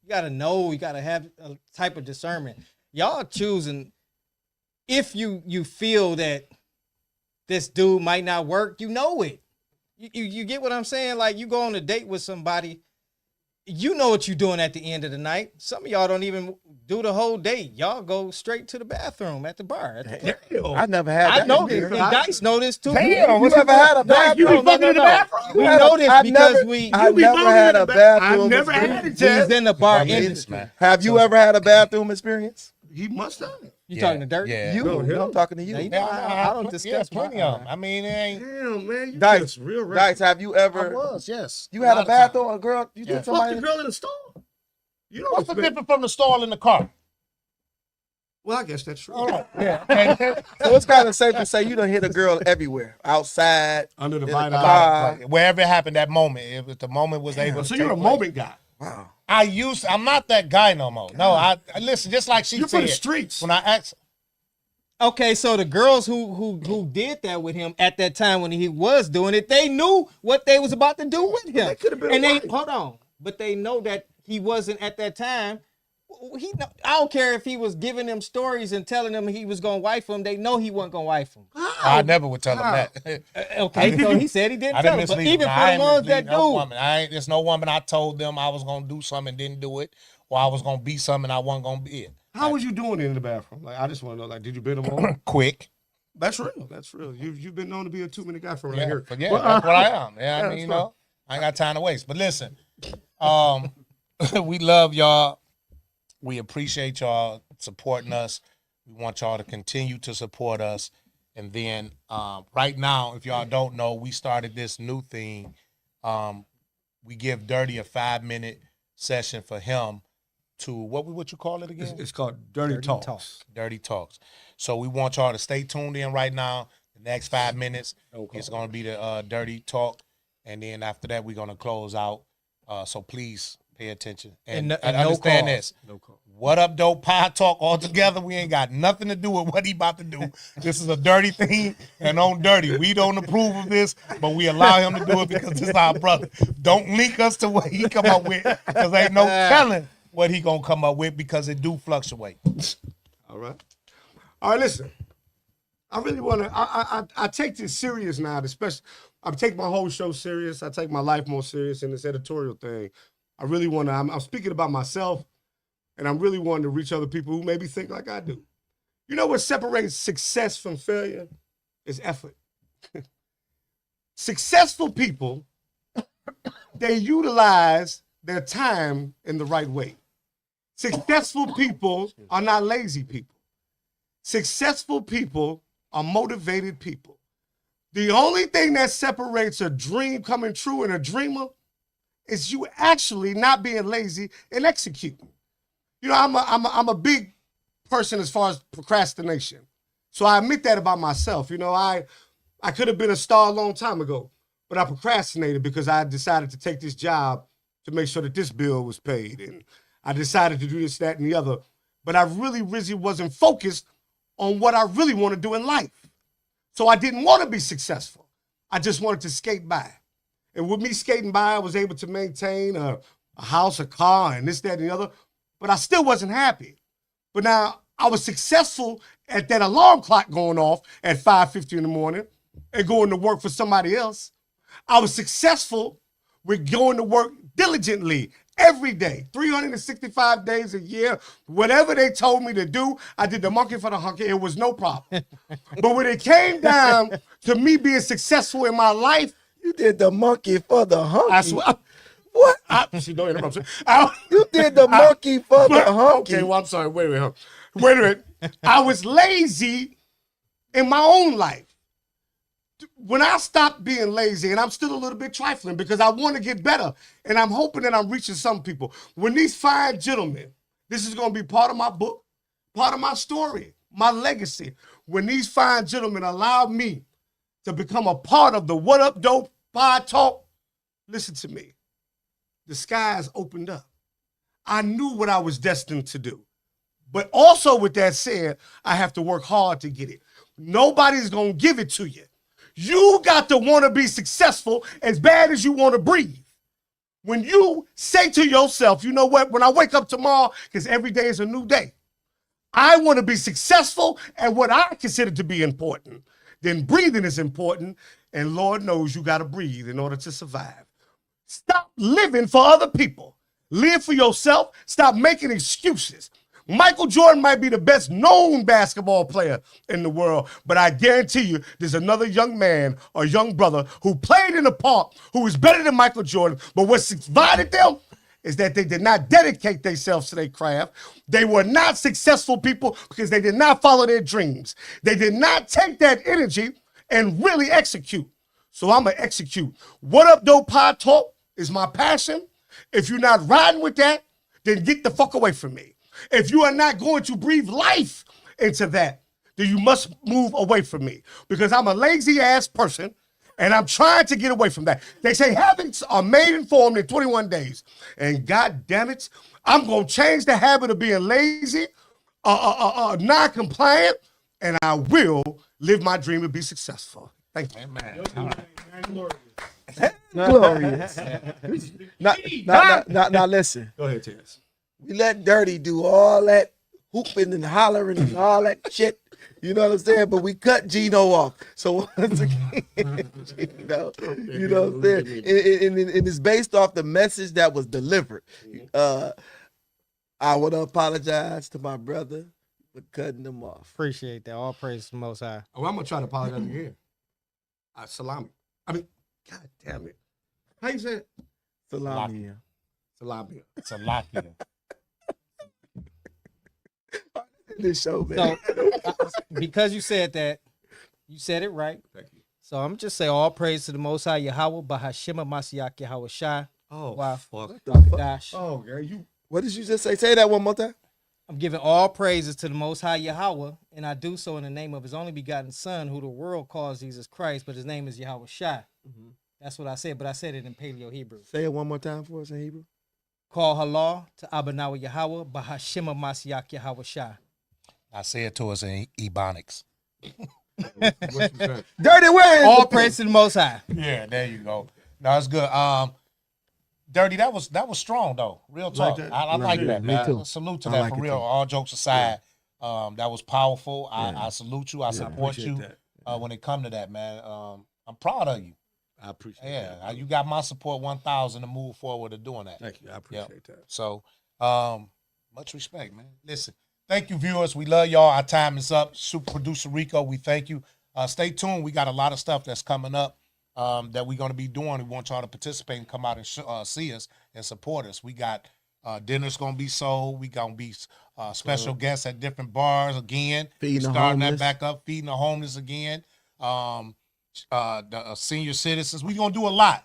you gotta know, you gotta have a type of discernment. Y'all choosing if you feel that this dude might not work, you know it. You get what I'm saying? Like, you go on a date with somebody you know what you're doing at the end of the night. Some of y'all don't even do the whole date. Y'all go straight to the bathroom at the bar. At the club. I never had that. I know this, experience. and Dice know this too. Damn, You ever had a You bathroom? be fucking in the bathroom? We know this because I be never bumming had in a the bathroom. I've never experience. had it, we was Ted. in the bar Bumming industry. man. Have you ever had a bathroom experience? He must have. You Yeah, talking to Dirt? yeah. You? No, him. I'm talking to you. Now, you Yeah, know, I don't discuss plenty my- of them. I mean, it ain't. Damn, man. You Dice, just real Dice, have you I ever? was, yes. You had a lot of bathroom, a girl? You Yeah. did Fuck somebody? the girl in the store. You know What's the what's difference from the stall in the car? Well, I guess that's true. All right. Yeah. So it's kind of safe to say you done hit a girl everywhere, outside. Under the in vine the eye. car. Wherever it happened, that moment, if the moment was able to So take you're a place. moment guy. Wow. I'm not that guy no more. No, I listen, just like she You're said. for the streets. When I asked, Okay, so the girls who did that with him at that time when he was doing it, they knew what they was about to do with him. They could have been and a they wife. hold on, but they know that he wasn't at that time. I don't care if he was giving them stories and telling them he was gonna wife them. They know he wasn't gonna wife them. I never would tell him that. Okay, so he said he didn't I tell didn't them. But mislead even them. for I the ain't ones that mislead no do, woman. There's no woman I told them I was gonna do something and didn't do it, or I was gonna be something I wasn't gonna be it. How was you doing in the bathroom? Like, I just want to know. Like, did you bid them on? Quick. That's real. That's real. You've been known to be a 2-minute guy for right Yeah, here. but yeah, Well, that's what I am. Yeah, I that's mean, you fine. know, I ain't got time to waste. But listen, we love y'all. We appreciate y'all supporting us. We want y'all to continue to support us. And then right now, if y'all don't know, we started this new thing. We give Dirty a 5-minute session for him to what you call it again? It's called Dirty Talks. Dirty Talks. So we want y'all to stay tuned in right now. The next 5 minutes is going to be the Dirty Talk. And then after that, we're going to close out. So please pay attention. And no understand calls. this. What up, Doe Podtalk? All together, we ain't got nothing to do with what he about to do. This is a dirty thing, and on Dirty. We don't approve of this, but we allow him to do it because this is our brother. Don't link us to what he come up with, because ain't no telling what he gonna come up with, because it do fluctuate. All right. Listen. I really want to. I take this serious now. Especially, I take my whole show serious. I take my life more serious in this editorial thing. I really want to. I'm speaking about myself, and I'm really wanting to reach other people who maybe think like I do. You know what separates success from failure? Is effort. Successful people, they utilize their time in the right way. Successful people are not lazy people. Successful people are motivated people. The only thing that separates a dream coming true and a dreamer is you actually not being lazy and executing. You know, I'm a big person as far as procrastination. So I admit that about myself. You know, I could have been a star a long time ago, but I procrastinated because I decided to take this job to make sure that this bill was paid. And I decided to do this, that, and the other. But I really wasn't focused on what I really want to do in life. So I didn't want to be successful. I just wanted to skate by. And with me skating by, I was able to maintain a house, a car, and this, that, and the other. But I still wasn't happy. But now I was successful at that alarm clock going off at 5:50 in the morning and going to work for somebody else. I was successful with going to work diligently every day, 365 days a year. Whatever they told me to do, I did the monkey for the hunky. It was no problem. But when it came down to me being successful in my life, You did the monkey for the hunky. I swear. What? Don't interrupt. You did the monkey for the hunky. Okay, well, I'm sorry. Wait a minute. I was lazy in my own life. When I stopped being lazy, and I'm still a little bit trifling because I want to get better, and I'm hoping that I'm reaching some people. When these fine gentlemen, this is going to be part of my book, part of my story, my legacy. When these fine gentlemen allow me to become a part of the What Up Doe Podtalk, listen to me. The skies opened up. I knew what I was destined to do. But also with that said, I have to work hard to get it. Nobody's going to give it to you. You got to want to be successful as bad as you want to breathe. When you say to yourself, you know what, when I wake up tomorrow, because every day is a new day, I want to be successful at what I consider to be important. Then breathing is important, and Lord knows you got to breathe in order to survive. Stop living for other people. Live for yourself. Stop making excuses. Michael Jordan might be the best known basketball player in the world, but I guarantee you there's another young man or young brother who played in the park who is better than Michael Jordan, but what divided them is that they did not dedicate themselves to their craft. They were not successful people because they did not follow their dreams. They did not take that energy and really execute. So I'm going to execute. What up, Doe Podtalk is my passion. If you're not riding with that, then get the fuck away from me. If you are not going to breathe life into that, then you must move away from me because I'm a lazy ass person and I'm trying to get away from that. They say habits are made and formed in 21 days. And God damn it, I'm going to change the habit of being lazy, non-compliant, and I will live my dream and be successful. Thank you. Amen. Glorious. Now, listen. Go ahead, Terrence. We let Dirty do all that hooping and hollering and all that shit. You know what I'm saying? But we cut Gino off. So once again, you know what I'm saying? And it's based off the message that was delivered. I want to apologize to my brother for cutting them off. Appreciate that. All praise to the Most High. Oh, I'm going to try to apologize again. Salami. I mean, God damn it. How you say it? Salami. Salami. It's a lock in. This show, man. So, because you said that, you said it right. Thank you. So I'm just say all praise to the Most High Yahweh, Bahashima Mashiach Yahweh Shai. Oh, wow. fuck. Gosh. Oh, girl, you. What did you just say? Say that one more time. I'm giving all praises to the Most High Yahweh, and I do so in the name of his only begotten Son, who the world calls Jesus Christ, but his name is Yahweh Shai. Mm-hmm. That's what I said, but I said it in Paleo Hebrew. Say it one more time for us in Hebrew. Call halal to Abanawa Yahweh, Bahashima Mashiach Yahweh Shai. I say it to us in Ebonics. What you say? Dirty way. All praise to the Most High. Yeah, there you go. No, it's good. Dirty, that was strong though. Real talk. that? I like that, me man. too. Salute to I that like for it real. too. All jokes aside, that was powerful. I salute you. I support appreciate you that. when it come to that, man. I'm proud of you. I appreciate Yeah, that. you got my support 1,000 to move forward to doing that. Thank you. I appreciate that. So, much respect, man. Listen, thank you, viewers. We love y'all. Our time is up. Super producer Rico, we thank you. Stay tuned. We got a lot of stuff that's coming up that we're going to be doing. We want y'all to participate and come out and see us and support us. We got dinners going to be sold. We going to be special guests at different bars again. Feeding the starting homeless. that back up, feeding the homeless again. The senior citizens. We're going to do a lot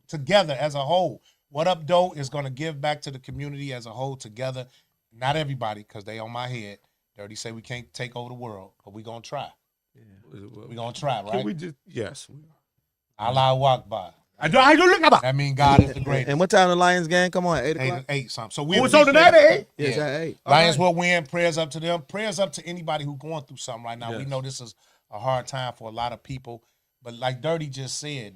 together as a whole. What Up Doe is going to give back to the community as a whole together. Not everybody, because they on my head. Dirty say we can't take over the world, but we're going to try. We're going to try, Can right? we just, yes. Allah Akbar. I don't look about. That means God is the greatest. And what time the Lions game? Come on, 8 o'clock. 8 something. So we Oh, it's on tonight at 8? Yes, at 8. Lions will win. Prayers up to them. Prayers up to anybody who's going through something right now. We Yes. know this is a hard time for a lot of people. But like Dirty just said,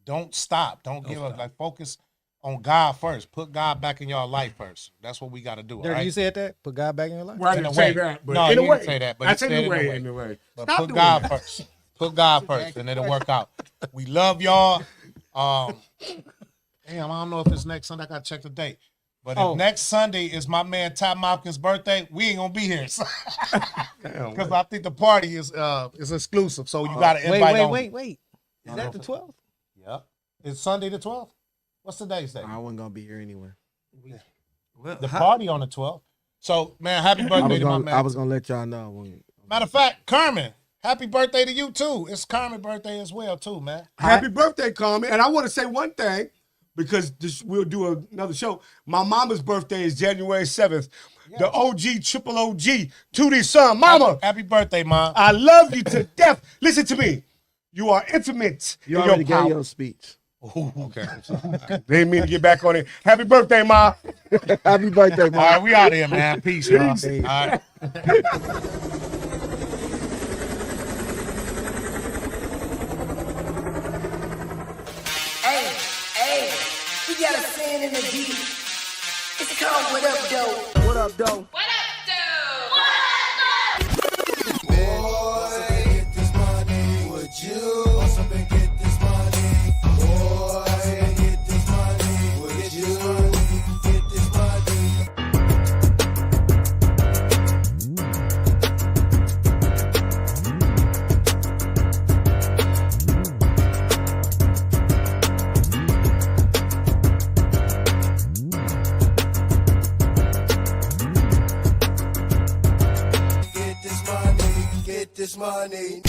don't stop. Don't give up. Like focus on God first. Put God back in your life first. That's what we got to do. Dirty, right? you said that? Put God back in your life? Well, I In didn't a say way. that, but No, in you a way. didn't say that, but I you said said in a way, way. in a way. But Stop put doing God that. first. Put God first, and it'll work out. We love y'all. Damn, I don't know if it's next Sunday. I got to check the date. But if next Sunday is my man Ty Malkin's birthday, we ain't gonna be here because I think the party is exclusive. So you got to invite. Wait. Is that the 12th? Yep. It's Sunday the 12th. What's today's day? I wasn't gonna be here anyway. The party on the 12th. So man, happy birthday to my man. I was gonna let y'all know when. Matter of fact, Carmen, happy birthday to you too. It's Carmen's birthday as well too, man. Happy birthday, Carmen. And I want to say one thing because we'll do another show. My mama's birthday is January 7th. The OG, triple OG, Tootie's son. Mama, Happy birthday, Mom. I love you to death. Listen to me. You are infinite You in already your power. gave your speech. Okay. I'm sorry. They didn't mean to get back on it. Happy birthday, Ma. Happy birthday, All man. right, we out here, man. Peace, y'all. All right. Hey, we got a fan in the deep. It's called What Up, Doe? What up, Doe? Boy, get this money. Would you also been get this money? Boy, get this money. Would you get this get this money.